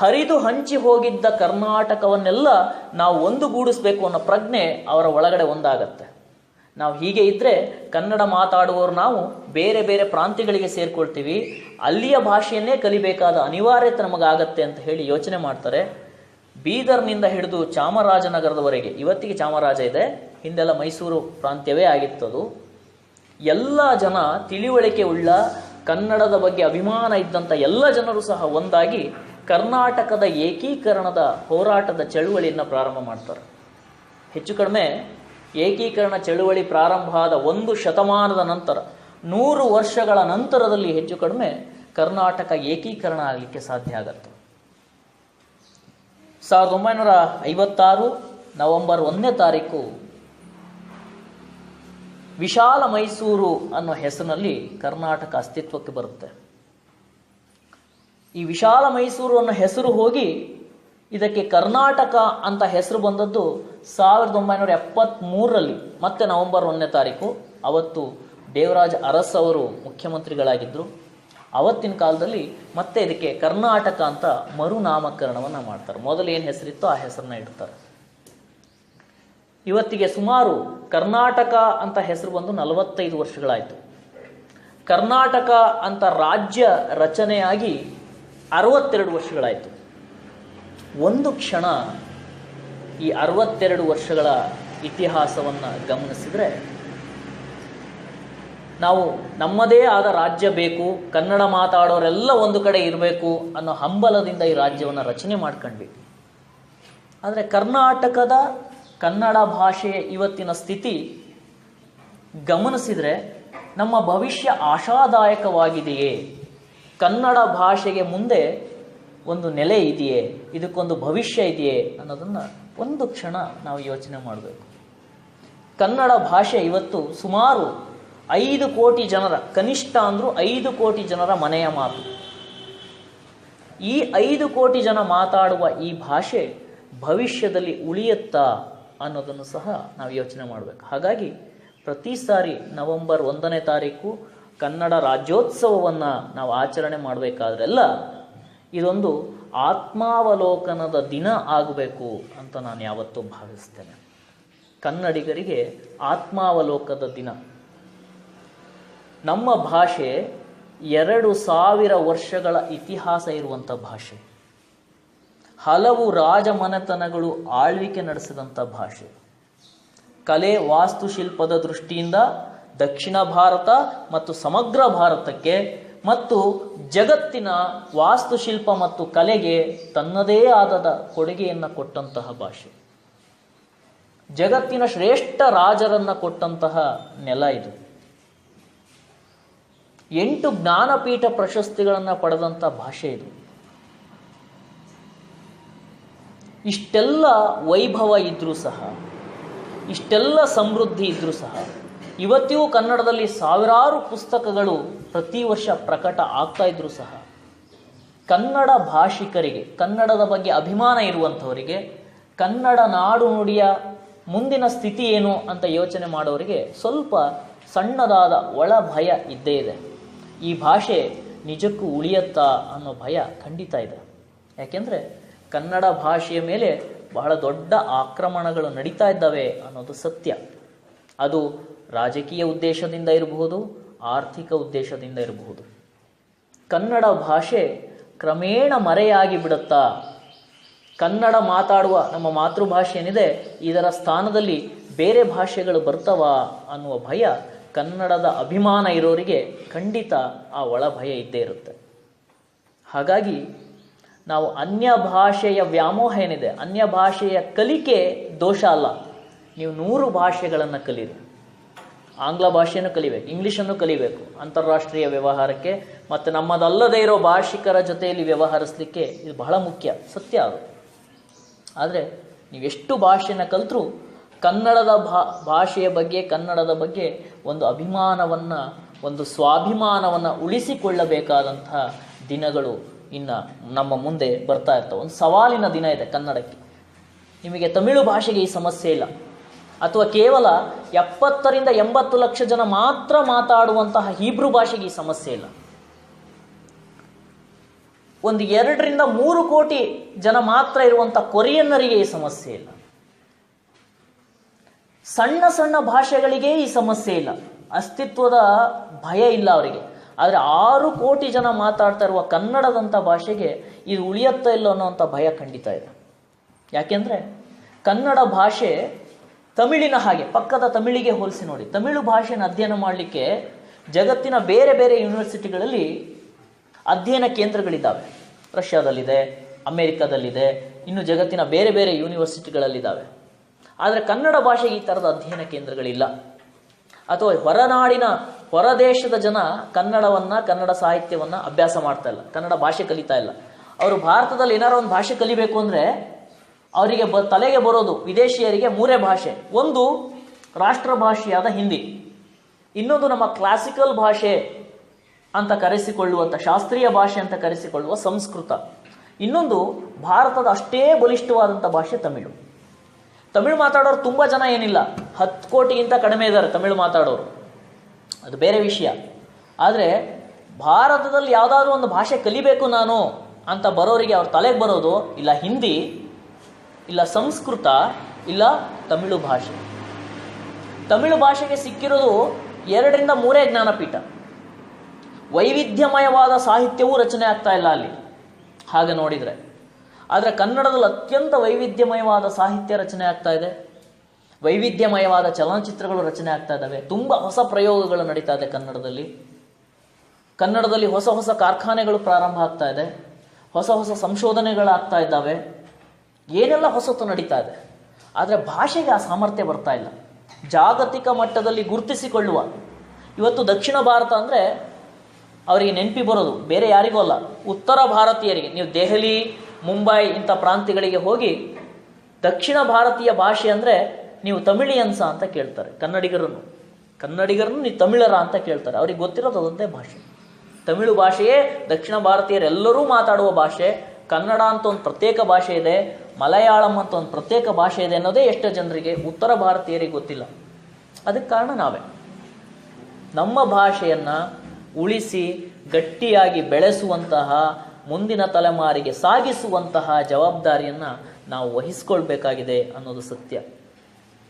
ಹರಿದು ಹಂಚಿ ಹೋಗಿದ್ದ ಕರ್ನಾಟಕವನ್ನೆಲ್ಲ ನಾವು ಒಂದುಗೂಡಿಸ್ಬೇಕು ಅನ್ನೋ ಪ್ರಜ್ಞೆ ಅವರ ಒಳಗಡೆ ಒಂದಾಗತ್ತೆ. ನಾವು ಹೀಗೆ ಇದ್ದರೆ ಕನ್ನಡ ಮಾತಾಡುವವರು ನಾವು ಬೇರೆ ಬೇರೆ ಪ್ರಾಂತ್ಯಗಳಿಗೆ ಸೇರ್ಕೊಳ್ತೀವಿ, ಅಲ್ಲಿಯ ಭಾಷೆಯನ್ನೇ ಕಲಿಬೇಕಾದ ಅನಿವಾರ್ಯತೆ ನಮಗಾಗತ್ತೆ ಅಂತ ಹೇಳಿ ಯೋಚನೆ ಮಾಡ್ತಾರೆ. ಬೀದರ್ನಿಂದ ಹಿಡಿದು ಚಾಮರಾಜನಗರದವರೆಗೆ, ಇವತ್ತಿಗೆ ಚಾಮರಾಜ ಇದೆ, ಹಿಂದೆಲ್ಲ ಮೈಸೂರು ಪ್ರಾಂತ್ಯವೇ ಆಗಿತ್ತದು. ಎಲ್ಲ ಜನ ತಿಳಿವಳಿಕೆ ಉಳ್ಳ ಕನ್ನಡದ ಬಗ್ಗೆ ಅಭಿಮಾನ ಇದ್ದಂಥ ಎಲ್ಲ ಜನರು ಸಹ ಒಂದಾಗಿ ಕರ್ನಾಟಕದ ಏಕೀಕರಣದ ಹೋರಾಟದ ಚಳುವಳಿಯನ್ನು ಪ್ರಾರಂಭ ಮಾಡ್ತಾರೆ. ಹೆಚ್ಚು ಕಡಿಮೆ ಏಕೀಕರಣ ಚಳುವಳಿ ಪ್ರಾರಂಭ ಆದ 1 ಶತಮಾನದ ನಂತರ 100 ವರ್ಷಗಳ ನಂತರದಲ್ಲಿ ಹೆಚ್ಚು ಕಡಿಮೆ ಕರ್ನಾಟಕ ಏಕೀಕರಣ ಆಗಲಿಕ್ಕೆ ಸಾಧ್ಯ ಆಗತ್ತೆ. 1956 ನವೆಂಬರ್ 1ನೇ ತಾರೀಕು ವಿಶಾಲ ಮೈಸೂರು ಅನ್ನೋ ಹೆಸರಿನಲ್ಲಿ ಕರ್ನಾಟಕ ಅಸ್ತಿತ್ವಕ್ಕೆ ಬರುತ್ತೆ. ಈ ವಿಶಾಲ ಮೈಸೂರು ಅನ್ನೋ ಹೆಸರು ಹೋಗಿ ಇದಕ್ಕೆ ಕರ್ನಾಟಕ ಅಂತ ಹೆಸರು ಬಂದದ್ದು 1973ರಲ್ಲಿ, ಮತ್ತೆ ನವೆಂಬರ್ 1ನೇ ತಾರೀಕು. ಅವತ್ತು ದೇವರಾಜ ಅರಸ್ ಅವರು ಮುಖ್ಯಮಂತ್ರಿಗಳಾಗಿದ್ದರು. ಅವತ್ತಿನ ಕಾಲದಲ್ಲಿ ಮತ್ತೆ ಇದಕ್ಕೆ ಕರ್ನಾಟಕ ಅಂತ ಮರುನಾಮಕರಣವನ್ನು ಮಾಡ್ತಾರೆ. ಮೊದಲು ಏನು ಹೆಸರಿತ್ತೋ ಆ ಹೆಸರನ್ನ ಇಡ್ತಾರೆ. ಇವತ್ತಿಗೆ ಸುಮಾರು ಕರ್ನಾಟಕ ಅಂತ ಹೆಸರು ಬಂದು 45 ವರ್ಷಗಳಾಯಿತು. ಕರ್ನಾಟಕ ಅಂತ ರಾಜ್ಯ ರಚನೆಯಾಗಿ 62 ವರ್ಷಗಳಾಯಿತು. ಒಂದು ಕ್ಷಣ ಈ 62 ವರ್ಷಗಳ ಇತಿಹಾಸವನ್ನು ಗಮನಿಸಿದರೆ ನಾವು ನಮ್ಮದೇ ಆದ ರಾಜ್ಯ ಬೇಕು, ಕನ್ನಡ ಮಾತಾಡೋರೆಲ್ಲ ಒಂದು ಕಡೆ ಇರಬೇಕು ಅನ್ನೋ ಹಂಬಲದಿಂದ ಈ ರಾಜ್ಯವನ್ನು ರಚನೆ ಮಾಡ್ಕೊಂಡ್ವಿ. ಆದರೆ ಕರ್ನಾಟಕದ ಕನ್ನಡ ಭಾಷೆಯ ಇವತ್ತಿನ ಸ್ಥಿತಿ ಗಮನಿಸಿದರೆ ನಮ್ಮ ಭವಿಷ್ಯ ಆಶಾದಾಯಕವಾಗಿದೆಯೇ? ಕನ್ನಡ ಭಾಷೆಗೆ ಮುಂದೆ ಒಂದು ನೆಲೆ ಇದೆಯೇ? ಇದಕ್ಕೊಂದು ಭವಿಷ್ಯ ಇದೆಯೇ ಅನ್ನೋದನ್ನು ಒಂದು ಕ್ಷಣ ನಾವು ಯೋಚನೆ ಮಾಡಬೇಕು. ಕನ್ನಡ ಭಾಷೆ ಇವತ್ತು ಸುಮಾರು 5 ಕೋಟಿ ಜನರ, ಕನಿಷ್ಠ ಅಂದರೂ 5 ಕೋಟಿ ಜನರ ಮನೆಯ ಮಾತು. ಈ 5 ಕೋಟಿ ಜನ ಮಾತಾಡುವ ಈ ಭಾಷೆ ಭವಿಷ್ಯದಲ್ಲಿ ಉಳಿಯುತ್ತಾ ಅನ್ನೋದನ್ನು ಸಹ ನಾವು ಯೋಚನೆ ಮಾಡಬೇಕು. ಹಾಗಾಗಿ ಪ್ರತಿ ಸಾರಿ ನವೆಂಬರ್ 1ನೇ ತಾರೀಕು ಕನ್ನಡ ರಾಜ್ಯೋತ್ಸವವನ್ನು ನಾವು ಆಚರಣೆ ಮಾಡಬೇಕಾದ್ರೆಲ್ಲ ಇದೊಂದು ಆತ್ಮಾವಲೋಕನದ ದಿನ ಆಗಬೇಕು ಅಂತ ನಾನು ಯಾವತ್ತೂ ಭಾವಿಸ್ತೇನೆ. ಕನ್ನಡಿಗರಿಗೆ ಆತ್ಮಾವಲೋಕದ ದಿನ. ನಮ್ಮ ಭಾಷೆ 2000 ವರ್ಷಗಳ ಇತಿಹಾಸ ಇರುವಂಥ ಭಾಷೆ. ಹಲವು ರಾಜಮನೆತನಗಳು ಆಳ್ವಿಕೆ ನಡೆಸಿದಂಥ ಭಾಷೆ. ಕಲೆ ವಾಸ್ತುಶಿಲ್ಪದ ದೃಷ್ಟಿಯಿಂದ ದಕ್ಷಿಣ ಭಾರತ ಮತ್ತು ಸಮಗ್ರ ಭಾರತಕ್ಕೆ ಮತ್ತು ಜಗತ್ತಿನ ವಾಸ್ತುಶಿಲ್ಪ ಮತ್ತು ಕಲೆಗೆ ತನ್ನದೇ ಆದ ಕೊಡುಗೆಯನ್ನು ಕೊಟ್ಟಂತಹ ಭಾಷೆ. ಜಗತ್ತಿನ ಶ್ರೇಷ್ಠ ರಾಜರನ್ನು ಕೊಟ್ಟಂತಹ ನೆಲ ಇದು. 8 ಜ್ಞಾನಪೀಠ ಪ್ರಶಸ್ತಿಗಳನ್ನು ಪಡೆದಂಥ ಭಾಷೆ ಇದು. ಇಷ್ಟೆಲ್ಲ ವೈಭವ ಇದ್ರೂ ಸಹ, ಇಷ್ಟೆಲ್ಲ ಸಮೃದ್ಧಿ ಇದ್ರೂ ಸಹ ಇವತ್ತಿಗೂ ಕನ್ನಡದಲ್ಲಿ ಸಾವಿರಾರು ಪುಸ್ತಕಗಳು ಪ್ರತಿ ವರ್ಷ ಪ್ರಕಟ ಆಗ್ತಾ ಇದ್ರೂ ಸಹ ಕನ್ನಡ ಭಾಷಿಕರಿಗೆ, ಕನ್ನಡದ ಬಗ್ಗೆ ಅಭಿಮಾನ ಇರುವಂಥವರಿಗೆ, ಕನ್ನಡ ನಾಡು ನುಡಿಯ ಮುಂದಿನ ಸ್ಥಿತಿ ಏನು ಅಂತ ಯೋಚನೆ ಮಾಡೋರಿಗೆ ಸ್ವಲ್ಪ ಸಣ್ಣದಾದ ಒಳ ಭಯ ಇದ್ದೇ ಇದೆ. ಈ ಭಾಷೆ ನಿಜಕ್ಕೂ ಉಳಿಯತ್ತಾ ಅನ್ನೋ ಭಯ ಖಂಡಿತ ಇದೆ. ಯಾಕೆಂದರೆ ಕನ್ನಡ ಭಾಷೆಯ ಮೇಲೆ ಬಹಳ ದೊಡ್ಡ ಆಕ್ರಮಣಗಳು ನಡೀತಾ ಇದ್ದಾವೆ ಅನ್ನೋದು ಸತ್ಯ. ಅದು ರಾಜಕೀಯ ಉದ್ದೇಶದಿಂದ ಇರಬಹುದು, ಆರ್ಥಿಕ ಉದ್ದೇಶದಿಂದ ಇರಬಹುದು. ಕನ್ನಡ ಭಾಷೆ ಕ್ರಮೇಣ ಮರೆಯಾಗಿ ಬಿಡುತ್ತಾ ಕನ್ನಡ ಮಾತಾಡುವ ನಮ್ಮ ಮಾತೃಭಾಷೆ ಏನಿದೆ ಇದರ ಸ್ಥಾನದಲ್ಲಿ ಬೇರೆ ಭಾಷೆಗಳು ಬರ್ತವ ಅನ್ನುವ ಭಯ ಕನ್ನಡದ ಅಭಿಮಾನ ಇರೋರಿಗೆ ಖಂಡಿತ ಆ ಒಳ ಭಯ ಇದ್ದೇ ಇರುತ್ತೆ. ಹಾಗಾಗಿ ನಾವು ಅನ್ಯ ಭಾಷೆಯ ವ್ಯಾಮೋಹ ಏನಿದೆ, ಅನ್ಯ ಭಾಷೆಯ ಕಲಿಕೆ ದೋಷ ಅಲ್ಲ. ನೀವು 100 ಭಾಷೆಗಳನ್ನು ಕಲೀರಿ, ಆಂಗ್ಲ ಭಾಷೆಯನ್ನು ಕಲಿಬೇಕು, ಇಂಗ್ಲೀಷನ್ನು ಕಲಿಬೇಕು, ಅಂತಾರಾಷ್ಟ್ರೀಯ ವ್ಯವಹಾರಕ್ಕೆ ಮತ್ತು ನಮ್ಮದಲ್ಲದೇ ಇರೋ ಭಾಷಿಕರ ಜೊತೆಯಲ್ಲಿ ವ್ಯವಹರಿಸಲಿಕ್ಕೆ ಇದು ಬಹಳ ಮುಖ್ಯ, ಸತ್ಯ ಅದು. ಆದರೆ ನೀವೆಷ್ಟು ಭಾಷೆನ ಕಲಿತರೂ ಕನ್ನಡದ ಭಾಷೆಯ ಬಗ್ಗೆ, ಕನ್ನಡದ ಬಗ್ಗೆ ಒಂದು ಅಭಿಮಾನವನ್ನು, ಒಂದು ಸ್ವಾಭಿಮಾನವನ್ನು ಉಳಿಸಿಕೊಳ್ಳಬೇಕಾದಂಥ ದಿನಗಳು ಇನ್ನು ನಮ್ಮ ಮುಂದೆ ಬರ್ತಾ ಇರ್ತವೆ. ಒಂದು ಸವಾಲಿನ ದಿನ ಇದೆ ಕನ್ನಡಕ್ಕೆ. ನಿಮಗೆ ತಮಿಳು ಭಾಷೆಗೆ ಈ ಸಮಸ್ಯೆ ಇಲ್ಲ, ಅಥವಾ ಕೇವಲ 70 ರಿಂದ 80 ಲಕ್ಷ ಜನ ಮಾತ್ರ ಮಾತಾಡುವಂತಹ ಹೀಬ್ರೂ ಭಾಷೆಗೆ ಈ ಸಮಸ್ಯೆ ಇಲ್ಲ. ಒಂದು 2 ರಿಂದ 3 ಕೋಟಿ ಜನ ಮಾತ್ರ ಇರುವಂಥ ಕೊರಿಯನ್ನರಿಗೆ ಈ ಸಮಸ್ಯೆ ಇಲ್ಲ. ಸಣ್ಣ ಸಣ್ಣ ಭಾಷೆಗಳಿಗೆ ಈ ಸಮಸ್ಯೆ ಇಲ್ಲ, ಅಸ್ತಿತ್ವದ ಭಯ ಇಲ್ಲ ಅವರಿಗೆ. ಆದರೆ 6 ಕೋಟಿ ಜನ ಮಾತಾಡ್ತಾ ಇರುವ ಕನ್ನಡದಂಥ ಭಾಷೆಗೆ ಇದು ಉಳಿಯುತ್ತಾ ಇಲ್ಲ ಅನ್ನೋಂಥ ಭಯ ಖಂಡಿತ ಇದೆ. ಯಾಕೆಂದರೆ ಕನ್ನಡ ಭಾಷೆ ತಮಿಳಿನ ಹಾಗೆ, ಪಕ್ಕದ ತಮಿಳಿಗೆ ಹೋಲಿಸಿ ನೋಡಿ. ತಮಿಳು ಭಾಷೆಯನ್ನು ಅಧ್ಯಯನ ಮಾಡಲಿಕ್ಕೆ ಜಗತ್ತಿನ ಬೇರೆ ಬೇರೆ ಯೂನಿವರ್ಸಿಟಿಗಳಲ್ಲಿ ಅಧ್ಯಯನ ಕೇಂದ್ರಗಳಿದ್ದಾವೆ. ರಷ್ಯಾದಲ್ಲಿದೆ, ಅಮೇರಿಕಾದಲ್ಲಿದೆ, ಇನ್ನು ಜಗತ್ತಿನ ಬೇರೆ ಬೇರೆ ಯೂನಿವರ್ಸಿಟಿಗಳಲ್ಲಿದ್ದಾವೆ. ಆದರೆ ಕನ್ನಡ ಭಾಷೆಗೆ ಈ ಥರದ ಅಧ್ಯಯನ ಕೇಂದ್ರಗಳಿಲ್ಲ. ಅಥವಾ ಹೊರನಾಡಿನ, ಹೊರದೇಶದ ಜನ ಕನ್ನಡವನ್ನು, ಕನ್ನಡ ಸಾಹಿತ್ಯವನ್ನು ಅಭ್ಯಾಸ ಮಾಡ್ತಾ ಇಲ್ಲ, ಕನ್ನಡ ಭಾಷೆ ಕಲಿತಾ ಇಲ್ಲ. ಅವರು ಭಾರತದಲ್ಲಿ ಏನಾರು ಒಂದು ಭಾಷೆ ಕಲಿಬೇಕು ಅಂದರೆ ಅವರಿಗೆ ತಲೆಗೆ ಬರೋದು, ವಿದೇಶಿಯರಿಗೆ 3 ಭಾಷೆ. ಒಂದು ರಾಷ್ಟ್ರ ಭಾಷೆಯಾದ ಹಿಂದಿ, ಇನ್ನೊಂದು ನಮ್ಮ ಕ್ಲಾಸಿಕಲ್ ಭಾಷೆ ಅಂತ ಕರೆಸಿಕೊಳ್ಳುವಂಥ, ಶಾಸ್ತ್ರೀಯ ಭಾಷೆ ಅಂತ ಕರೆಸಿಕೊಳ್ಳುವ ಸಂಸ್ಕೃತ, ಇನ್ನೊಂದು ಭಾರತದ ಅಷ್ಟೇ ಬಲಿಷ್ಠವಾದಂಥ ಭಾಷೆ ತಮಿಳು. ತಮಿಳು ಮಾತಾಡೋರು ತುಂಬ ಜನ ಏನಿಲ್ಲ, 10 ಕೋಟಿಗಿಂತ ಕಡಿಮೆ ಇದ್ದಾರೆ ತಮಿಳು ಮಾತಾಡೋರು, ಅದು ಬೇರೆ ವಿಷಯ. ಆದರೆ ಭಾರತದಲ್ಲಿ ಯಾವುದಾದ್ರೂ ಒಂದು ಭಾಷೆ ಕಲಿಬೇಕು ನಾನು ಅಂತ ಬರೋರಿಗೆ ಅವ್ರ ತಲೆಗೆ ಬರೋದು ಇಲ್ಲ ಹಿಂದಿ, ಇಲ್ಲ ಸಂಸ್ಕೃತ, ಇಲ್ಲ ತಮಿಳು ಭಾಷೆ. ತಮಿಳು ಭಾಷೆಗೆ ಸಿಕ್ಕಿರೋದು 2 ರಿಂದ 3 ಜ್ಞಾನಪೀಠ. ವೈವಿಧ್ಯಮಯವಾದ ಸಾಹಿತ್ಯವೂ ರಚನೆ ಆಗ್ತಾ ಇಲ್ಲ ಅಲ್ಲಿ ಹಾಗೆ ನೋಡಿದರೆ. ಆದರೆ ಕನ್ನಡದಲ್ಲಿ ಅತ್ಯಂತ ವೈವಿಧ್ಯಮಯವಾದ ಸಾಹಿತ್ಯ ರಚನೆ ಆಗ್ತಾ ಇದೆ, ವೈವಿಧ್ಯಮಯವಾದ ಚಲನಚಿತ್ರಗಳು ರಚನೆ ಆಗ್ತಾ ಇದ್ದಾವೆ, ತುಂಬ ಹೊಸ ಪ್ರಯೋಗಗಳು ನಡೀತಾ ಇದೆ ಕನ್ನಡದಲ್ಲಿ ಹೊಸ ಹೊಸ ಕಾರ್ಖಾನೆಗಳು ಪ್ರಾರಂಭ ಆಗ್ತಾ ಇದೆ, ಹೊಸ ಹೊಸ ಸಂಶೋಧನೆಗಳಾಗ್ತಾ ಇದ್ದಾವೆ, ಏನೆಲ್ಲ ಹೊಸತು ನಡೀತಾ ಇದೆ. ಆದರೆ ಭಾಷೆಗೆ ಆ ಸಾಮರ್ಥ್ಯ ಬರ್ತಾ ಇಲ್ಲ, ಜಾಗತಿಕ ಮಟ್ಟದಲ್ಲಿ ಗುರುತಿಸಿಕೊಳ್ಳುವ. ಇವತ್ತು ದಕ್ಷಿಣ ಭಾರತ ಅಂದರೆ ಅವರಿಗೆ ನೆನಪಿ ಬರೋದು ಬೇರೆ ಯಾರಿಗೂ ಅಲ್ಲ, ಉತ್ತರ ಭಾರತೀಯರಿಗೆ. ನೀವು ದೆಹಲಿ, ಮುಂಬೈ ಇಂಥ ಪ್ರಾಂತ್ಯಗಳಿಗೆ ಹೋಗಿ ದಕ್ಷಿಣ ಭಾರತೀಯ ಭಾಷೆ ಅಂದರೆ ನೀವು ತಮಿಳಿಯನ್ಸ ಅಂತ ಕೇಳ್ತಾರೆ. ಕನ್ನಡಿಗರನ್ನು ನೀವು ತಮಿಳರ ಅಂತ ಕೇಳ್ತಾರೆ. ಅವ್ರಿಗೆ ಗೊತ್ತಿರೋದು ಅದೊಂದೇ ಭಾಷೆ, ತಮಿಳು ಭಾಷೆಯೇ ದಕ್ಷಿಣ ಭಾರತೀಯರೆಲ್ಲರೂ ಮಾತಾಡುವ ಭಾಷೆ. ಕನ್ನಡ ಅಂತ ಒಂದು ಪ್ರತ್ಯೇಕ ಭಾಷೆ ಇದೆ, ಮಲಯಾಳಂ ಅಂತ ಒಂದು ಪ್ರತ್ಯೇಕ ಭಾಷೆ ಇದೆ ಅನ್ನೋದೇ ಎಷ್ಟೋ ಜನರಿಗೆ, ಉತ್ತರ ಭಾರತೀಯರಿಗೆ ಗೊತ್ತಿಲ್ಲ. ಅದಕ್ಕೆ ಕಾರಣ ನಾವೇ. ನಮ್ಮ ಭಾಷೆಯನ್ನು ಉಳಿಸಿ ಗಟ್ಟಿಯಾಗಿ ಬೆಳೆಸುವಂತಹ, ಮುಂದಿನ ತಲೆಮಾರಿಗೆ ಸಾಗಿಸುವಂತಹ ಜವಾಬ್ದಾರಿಯನ್ನು ನಾವು ವಹಿಸ್ಕೊಳ್ಬೇಕಾಗಿದೆ ಅನ್ನೋದು ಸತ್ಯ.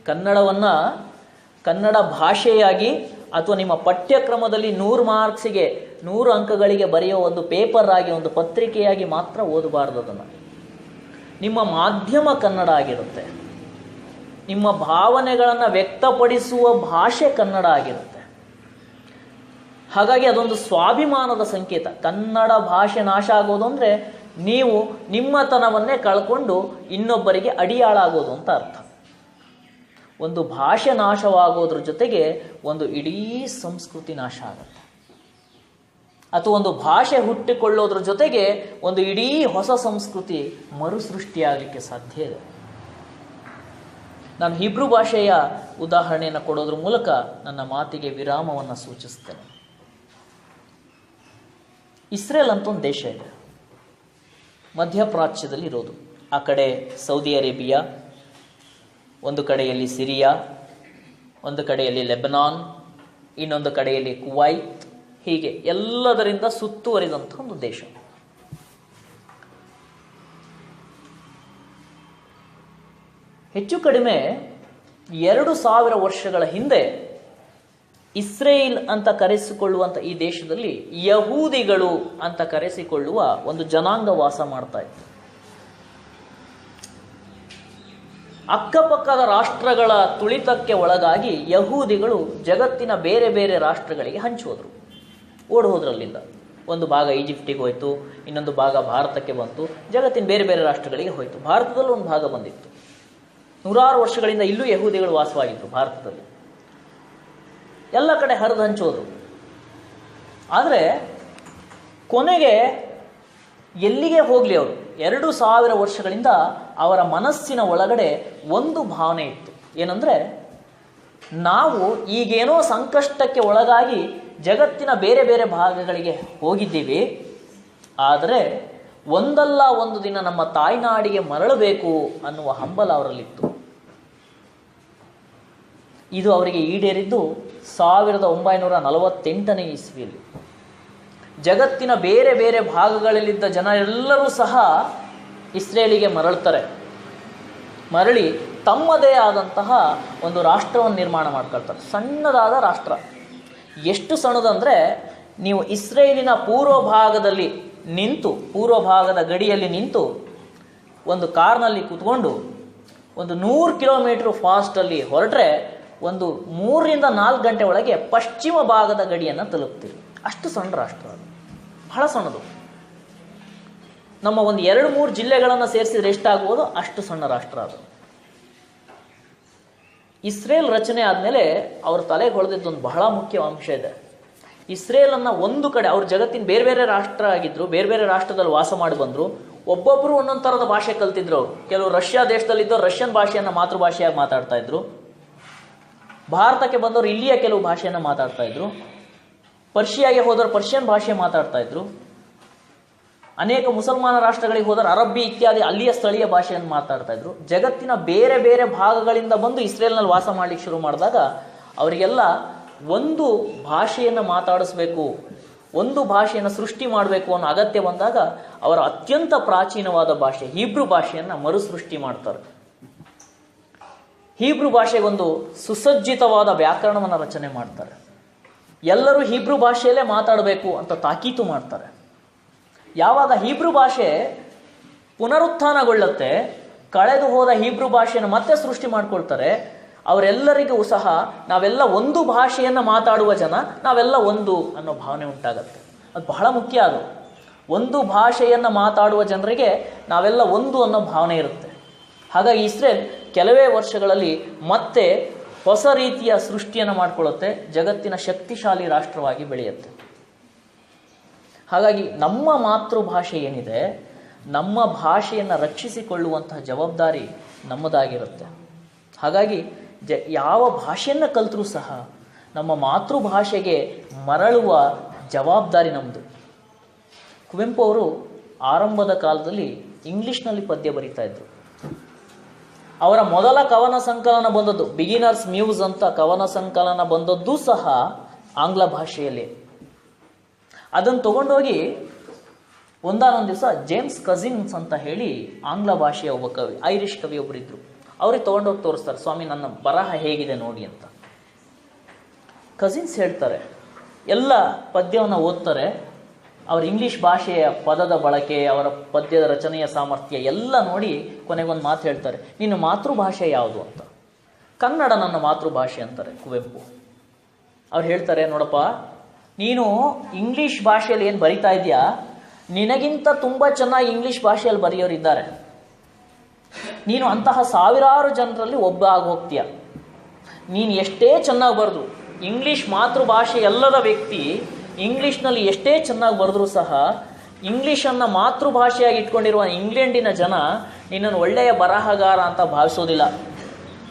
ಕನ್ನಡವನ್ನು ಕನ್ನಡ ಭಾಷೆಯಾಗಿ ಅಥವಾ ನಿಮ್ಮ ಪಠ್ಯಕ್ರಮದಲ್ಲಿ 100 ಮಾರ್ಕ್ಸಿಗೆ 100 ಅಂಕಗಳಿಗೆ ಬರೆಯೋ ಒಂದು ಪೇಪರ್ ಆಗಿ, ಒಂದು ಪತ್ರಿಕೆಯಾಗಿ ಮಾತ್ರ ಓದಬಾರ್ದು. ಅದನ್ನು ನಿಮ್ಮ ಮಾಧ್ಯಮ ಕನ್ನಡ ಆಗಿರುತ್ತೆ, ನಿಮ್ಮ ಭಾವನೆಗಳನ್ನು ವ್ಯಕ್ತಪಡಿಸುವ ಭಾಷೆ ಕನ್ನಡ ಆಗಿರುತ್ತೆ. ಹಾಗಾಗಿ ಅದೊಂದು ಸ್ವಾಭಿಮಾನದ ಸಂಕೇತ. ಕನ್ನಡ ಭಾಷೆ ನಾಶ ಆಗೋದು ಅಂದರೆ ನೀವು ನಿಮ್ಮತನವನ್ನೇ ಕಳ್ಕೊಂಡು ಇನ್ನೊಬ್ಬರಿಗೆ ಅಡಿಯಾಳಾಗೋದು ಅಂತ ಅರ್ಥ. ಒಂದು ಭಾಷೆ ನಾಶವಾಗೋದ್ರ ಜೊತೆಗೆ ಒಂದು ಇಡೀ ಸಂಸ್ಕೃತಿ ನಾಶ ಆಗುತ್ತೆ, ಅಥವಾ ಒಂದು ಭಾಷೆ ಹುಟ್ಟಿಕೊಳ್ಳೋದ್ರ ಜೊತೆಗೆ ಒಂದು ಇಡೀ ಹೊಸ ಸಂಸ್ಕೃತಿ ಮರುಸೃಷ್ಟಿಯಾಗಲಿಕ್ಕೆ ಸಾಧ್ಯ ಇದೆ. ನಾನು ಹೀಬ್ರೂ ಭಾಷೆಯ ಉದಾಹರಣೆಯನ್ನು ಕೊಡೋದ್ರ ಮೂಲಕ ನನ್ನ ಮಾತಿಗೆ ವಿರಾಮವನ್ನು ಸೂಚಿಸ್ತೇನೆ. ಇಸ್ರೇಲ್ ಅಂತ ಒಂದು ದೇಶ ಇದೆ, ಮಧ್ಯಪ್ರಾಚ್ಯದಲ್ಲಿ ಇರೋದು. ಆ ಕಡೆ ಸೌದಿ ಅರೇಬಿಯಾ, ಒಂದು ಕಡೆಯಲ್ಲಿ ಸಿರಿಯಾ, ಒಂದು ಕಡೆಯಲ್ಲಿ ಲೆಬನಾನ್, ಇನ್ನೊಂದು ಕಡೆಯಲ್ಲಿ ಕುವೈತ್, ಹೀಗೆ ಎಲ್ಲದರಿಂದ ಸುತ್ತುವರಿದಂಥ ಒಂದು ದೇಶ. ಹೆಚ್ಚು ಕಡಿಮೆ 2000 ವರ್ಷಗಳ ಹಿಂದೆ ಇಸ್ರೇಲ್ ಅಂತ ಕರೆಸಿಕೊಳ್ಳುವಂಥ ಈ ದೇಶದಲ್ಲಿ ಯಹೂದಿಗಳು ಅಂತ ಕರೆಸಿಕೊಳ್ಳುವ ಒಂದು ಜನಾಂಗ ವಾಸ ಮಾಡ್ತಾ ಇತ್ತು. ಅಕ್ಕಪಕ್ಕದ ರಾಷ್ಟ್ರಗಳ ತುಳಿತಕ್ಕೆ ಒಳಗಾಗಿ ಯಹೂದಿಗಳು ಜಗತ್ತಿನ ಬೇರೆ ಬೇರೆ ರಾಷ್ಟ್ರಗಳಿಗೆ ಹಂಚೋದ್ರು, ಓಡ್ ಹೋದ್ರಲ್ಲಿಂದ. ಒಂದು ಭಾಗ ಈಜಿಪ್ಟಿಗೆ ಹೋಯಿತು, ಇನ್ನೊಂದು ಭಾಗ ಭಾರತಕ್ಕೆ ಬಂತು, ಜಗತ್ತಿನ ಬೇರೆ ಬೇರೆ ರಾಷ್ಟ್ರಗಳಿಗೆ ಹೋಯಿತು. ಭಾರತದಲ್ಲೂ ಒಂದು ಭಾಗ ಬಂದಿತ್ತು. ನೂರಾರು ವರ್ಷಗಳಿಂದ ಇಲ್ಲೂ ಯಹೂದಿಗಳು ವಾಸವಾಗಿದ್ರು ಭಾರತದಲ್ಲಿ. ಎಲ್ಲ ಕಡೆ ಹರಿದು ಹಂಚೋದು. ಆದರೆ ಕೊನೆಗೆ ಎಲ್ಲಿಗೆ ಹೋಗಲಿ ಅವರು 2000 ವರ್ಷಗಳಿಂದ ಅವರ ಮನಸ್ಸಿನ ಒಳಗಡೆ ಒಂದು ಭಾವನೆ ಇತ್ತು. ಏನಂದರೆ, ನಾವು ಈಗೇನೋ ಸಂಕಷ್ಟಕ್ಕೆ ಒಳಗಾಗಿ ಜಗತ್ತಿನ ಬೇರೆ ಬೇರೆ ಭಾಗಗಳಿಗೆ ಹೋಗಿದ್ದೀವಿ, ಆದರೆ ಒಂದಲ್ಲ ಒಂದು ದಿನ ನಮ್ಮ ತಾಯ್ನಾಡಿಗೆ ಮರಳಬೇಕು ಅನ್ನುವ ಹಂಬಲ ಅವರಲ್ಲಿತ್ತು. ಇದು ಅವರಿಗೆ ಈಡೇರಿದ್ದು 1948ನೇ ಇಸ್ವಿಯಲ್ಲಿ. ಜಗತ್ತಿನ ಬೇರೆ ಬೇರೆ ಭಾಗಗಳಲ್ಲಿದ್ದ ಜನರೆಲ್ಲರೂ ಸಹ ಇಸ್ರೇಲಿಗೆ ಮರಳ್ತಾರೆ. ಮರಳಿ ತಮ್ಮದೇ ಆದಂತಹ ಒಂದು ರಾಷ್ಟ್ರವನ್ನು ನಿರ್ಮಾಣ ಮಾಡ್ಕೊಳ್ತಾರೆ. ಸಣ್ಣದಾದ ರಾಷ್ಟ್ರ. ಎಷ್ಟು ಸಣ್ಣದಂದರೆ, ನೀವು ಇಸ್ರೇಲಿನ ಪೂರ್ವ ಭಾಗದಲ್ಲಿ ನಿಂತು, ಪೂರ್ವ ಭಾಗದ ಗಡಿಯಲ್ಲಿ ನಿಂತು ಒಂದು ಕಾರ್ನಲ್ಲಿ ಕೂತ್ಕೊಂಡು ಒಂದು 100 ಕಿಲೋಮೀಟ್ರ್ ಫಾಸ್ಟಲ್ಲಿ ಹೊರಟ್ರೆ ಒಂದು 3 ರಿಂದ 4 ಗಂಟೆ ಒಳಗೆ ಪಶ್ಚಿಮ ಭಾಗದ ಗಡಿಯನ್ನು ತಲುಪ್ತೀರಿ. ಅಷ್ಟು ಸಣ್ಣ ರಾಷ್ಟ್ರ ಅದು, ಬಹಳ ಸಣ್ಣದು. ನಮ್ಮ ಒಂದು 2-3 ಜಿಲ್ಲೆಗಳನ್ನು ಸೇರಿಸಿದ್ರೆ ಎಷ್ಟಾಗ್ಬೋದು ಅಷ್ಟು ಸಣ್ಣ ರಾಷ್ಟ್ರ ಅದು. ಇಸ್ರೇಲ್ ರಚನೆ ಆದಮೇಲೆ ಅವ್ರ ತಲೆಗೆ ಹೊಳೆದಿದ್ದೊಂದು ಬಹಳ ಮುಖ್ಯ ಅಂಶ ಇದೆ. ಇಸ್ರೇಲನ್ನು ಒಂದು ಕಡೆ, ಅವ್ರು ಜಗತ್ತಿನ ಬೇರೆ ಬೇರೆ ರಾಷ್ಟ್ರ ಆಗಿದ್ರು, ಬೇರೆ ಬೇರೆ ರಾಷ್ಟ್ರದಲ್ಲಿ ವಾಸ ಮಾಡಿ ಬಂದರು. ಒಬ್ಬೊಬ್ಬರು ಒಂದೊಂದು ಥರದ ಭಾಷೆ ಕಲ್ತಿದ್ರು ಅವರು. ಕೆಲವರು ರಷ್ಯಾ ದೇಶದಲ್ಲಿದ್ದವರು ರಷ್ಯನ್ ಭಾಷೆಯನ್ನು ಮಾತೃಭಾಷೆಯಾಗಿ ಮಾತಾಡ್ತಾ ಇದ್ರು. ಭಾರತಕ್ಕೆ ಬಂದವರು ಇಲ್ಲಿಯ ಕೆಲವು ಭಾಷೆಯನ್ನು ಮಾತಾಡ್ತಾ ಇದ್ರು. ಪರ್ಷಿಯಾಗೆ ಹೋದವರು ಪರ್ಷಿಯನ್ ಭಾಷೆ ಮಾತಾಡ್ತಾ ಇದ್ರು. ಅನೇಕ ಮುಸಲ್ಮಾನ ರಾಷ್ಟ್ರಗಳಿಗೆ ಹೋದರೆ ಅರಬ್ಬಿ ಇತ್ಯಾದಿ ಅಲ್ಲಿಯ ಸ್ಥಳೀಯ ಭಾಷೆಯನ್ನು ಮಾತಾಡ್ತಾ ಇದ್ರು. ಜಗತ್ತಿನ ಬೇರೆ ಬೇರೆ ಭಾಗಗಳಿಂದ ಬಂದು ಇಸ್ರೇಲ್ನಲ್ಲಿ ವಾಸ ಮಾಡಲಿಕ್ಕೆ ಶುರು ಮಾಡಿದಾಗ ಅವರಿಗೆಲ್ಲ ಒಂದು ಭಾಷೆಯನ್ನು ಮಾತಾಡಿಸ್ಬೇಕು, ಒಂದು ಭಾಷೆಯನ್ನು ಸೃಷ್ಟಿ ಮಾಡಬೇಕು ಅನ್ನೋ ಅಗತ್ಯ ಬಂದಾಗ ಅವರ ಅತ್ಯಂತ ಪ್ರಾಚೀನವಾದ ಭಾಷೆ ಹೀಬ್ರೂ ಭಾಷೆಯನ್ನು ಮರುಸೃಷ್ಟಿ ಮಾಡ್ತಾರೆ. ಹೀಬ್ರೂ ಭಾಷೆಗೊಂದು ಸುಸಜ್ಜಿತವಾದ ವ್ಯಾಕರಣವನ್ನು ರಚನೆ ಮಾಡ್ತಾರೆ. ಎಲ್ಲರೂ ಹೀಬ್ರೂ ಭಾಷೆಯಲ್ಲೇ ಮಾತಾಡಬೇಕು ಅಂತ ತಾಕೀತು ಮಾಡ್ತಾರೆ. ಯಾವಾಗ ಹೀಬ್ರೂ ಭಾಷೆ ಪುನರುತ್ಥಾನಗೊಳ್ಳುತ್ತೆ, ಕಳೆದು ಹೋದ ಹೀಬ್ರೂ ಭಾಷೆಯನ್ನು ಮತ್ತೆ ಸೃಷ್ಟಿ ಮಾಡ್ಕೊಳ್ತಾರೆ. ಅವರೆಲ್ಲರಿಗೂ ಸಹ ನಾವೆಲ್ಲ ಒಂದು ಭಾಷೆಯನ್ನು ಮಾತಾಡುವ ಜನ, ನಾವೆಲ್ಲ ಒಂದು ಅನ್ನೋ ಭಾವನೆ ಉಂಟಾಗತ್ತೆ. ಅದು ಬಹಳ ಮುಖ್ಯ. ಅದು ಒಂದು ಭಾಷೆಯನ್ನು ಮಾತಾಡುವ ಜನರಿಗೆ ನಾವೆಲ್ಲ ಒಂದು ಅನ್ನೋ ಭಾವನೆ ಇರುತ್ತೆ. ಹಾಗಾಗಿ ಇಸ್ರೇಲ್ ಕೆಲವೇ ವರ್ಷಗಳಲ್ಲಿ ಮತ್ತೆ ಹೊಸ ರೀತಿಯ ಸೃಷ್ಟಿಯನ್ನು ಮಾಡಿಕೊಳ್ಳುತ್ತೆ, ಜಗತ್ತಿನ ಶಕ್ತಿಶಾಲಿ ರಾಷ್ಟ್ರವಾಗಿ ಬೆಳೆಯುತ್ತೆ. ಹಾಗಾಗಿ ನಮ್ಮ ಮಾತೃಭಾಷೆ ಏನಿದೆ, ನಮ್ಮ ಭಾಷೆಯನ್ನು ರಕ್ಷಿಸಿಕೊಳ್ಳುವಂತಹ ಜವಾಬ್ದಾರಿ ನಮ್ಮದಾಗಿರುತ್ತೆ. ಹಾಗಾಗಿ ಯಾವ ಭಾಷೆಯನ್ನು ಕಲಿತರೂ ಸಹ ನಮ್ಮ ಮಾತೃಭಾಷೆಗೆ ಮರಳುವ ಜವಾಬ್ದಾರಿ ನಮ್ಮದು. ಕುವೆಂಪು ಅವರು ಆರಂಭದ ಕಾಲದಲ್ಲಿ ಇಂಗ್ಲಿಷ್ನಲ್ಲಿ ಪದ್ಯ ಬರೀತಾ ಇದ್ರು. ಅವರ ಮೊದಲ ಕವನ ಸಂಕಲನ ಬಂದದ್ದು ಬಿಗಿನರ್ಸ್ ಮ್ಯೂಸ್ ಅಂತ ಕವನ ಸಂಕಲನ ಬಂದದ್ದು ಸಹ ಆಂಗ್ಲ ಭಾಷೆಯಲ್ಲಿ. ಅದನ್ನು ತಗೊಂಡೋಗಿ ಒಂದಾನೊಂದು ದಿವಸ ಜೇಮ್ಸ್ ಕಜಿನ್ಸ್ ಅಂತ ಹೇಳಿ ಆಂಗ್ಲ ಭಾಷೆಯ ಒಬ್ಬ ಕವಿ, ಐರಿಷ್ ಕವಿ ಒಬ್ಬರಿದ್ರು. ಅವ್ರಿಗೆ ತೊಗೊಂಡೋಗಿ ತೋರಿಸ್ತಾರೆ, ಸ್ವಾಮಿ ನನ್ನ ಬರಹ ಹೇಗಿದೆ ನೋಡಿ ಅಂತ. ಕಜಿನ್ಸ್ ಹೇಳ್ತಾರೆ, ಎಲ್ಲ ಪದ್ಯವನ್ನು ಓದ್ತಾರೆ. ಅವ್ರ ಇಂಗ್ಲೀಷ್ ಭಾಷೆಯ ಪದದ ಬಳಕೆ, ಅವರ ಪದ್ಯದ ರಚನೆಯ ಸಾಮರ್ಥ್ಯ ಎಲ್ಲ ನೋಡಿ ಕೊನೆಗೊಂದು ಮಾತು ಹೇಳ್ತಾರೆ, ನಿನ್ನ ಮಾತೃಭಾಷೆ ಯಾವುದು ಅಂತ. ಕನ್ನಡ ನನ್ನ ಮಾತೃಭಾಷೆ ಅಂತಾರೆ ಕುವೆಂಪು. ಅವ್ರು ಹೇಳ್ತಾರೆ, ನೋಡಪ್ಪ ನೀನು ಇಂಗ್ಲೀಷ್ ಭಾಷೆಯಲ್ಲಿ ಏನು ಬರಿತಾ ಇದೆಯಾ, ನಿನಗಿಂತ ತುಂಬ ಚೆನ್ನಾಗಿ ಇಂಗ್ಲೀಷ್ ಭಾಷೆಯಲ್ಲಿ ಬರೆಯೋರಿದ್ದಾರೆ. ನೀನು ಅಂತಹ ಸಾವಿರಾರು ಜನರಲ್ಲಿ ಒಬ್ಬ ಆಗಿ ಹೋಗ್ತೀಯ. ನೀನು ಎಷ್ಟೇ ಚೆನ್ನಾಗಿ ಬರೆದು, ಇಂಗ್ಲೀಷ್ ಮಾತೃಭಾಷೆ ಎಲ್ಲದ ವ್ಯಕ್ತಿ ಇಂಗ್ಲೀಷ್ನಲ್ಲಿ ಎಷ್ಟೇ ಚೆನ್ನಾಗಿ ಬರೆದ್ರೂ ಸಹ ಇಂಗ್ಲೀಷನ್ನು ಮಾತೃಭಾಷೆಯಾಗಿ ಇಟ್ಕೊಂಡಿರುವ ಇಂಗ್ಲೆಂಡಿನ ಜನ ನಿನ್ನನ್ನು ಒಳ್ಳೆಯ ಬರಹಗಾರ ಅಂತ ಭಾವಿಸೋದಿಲ್ಲ,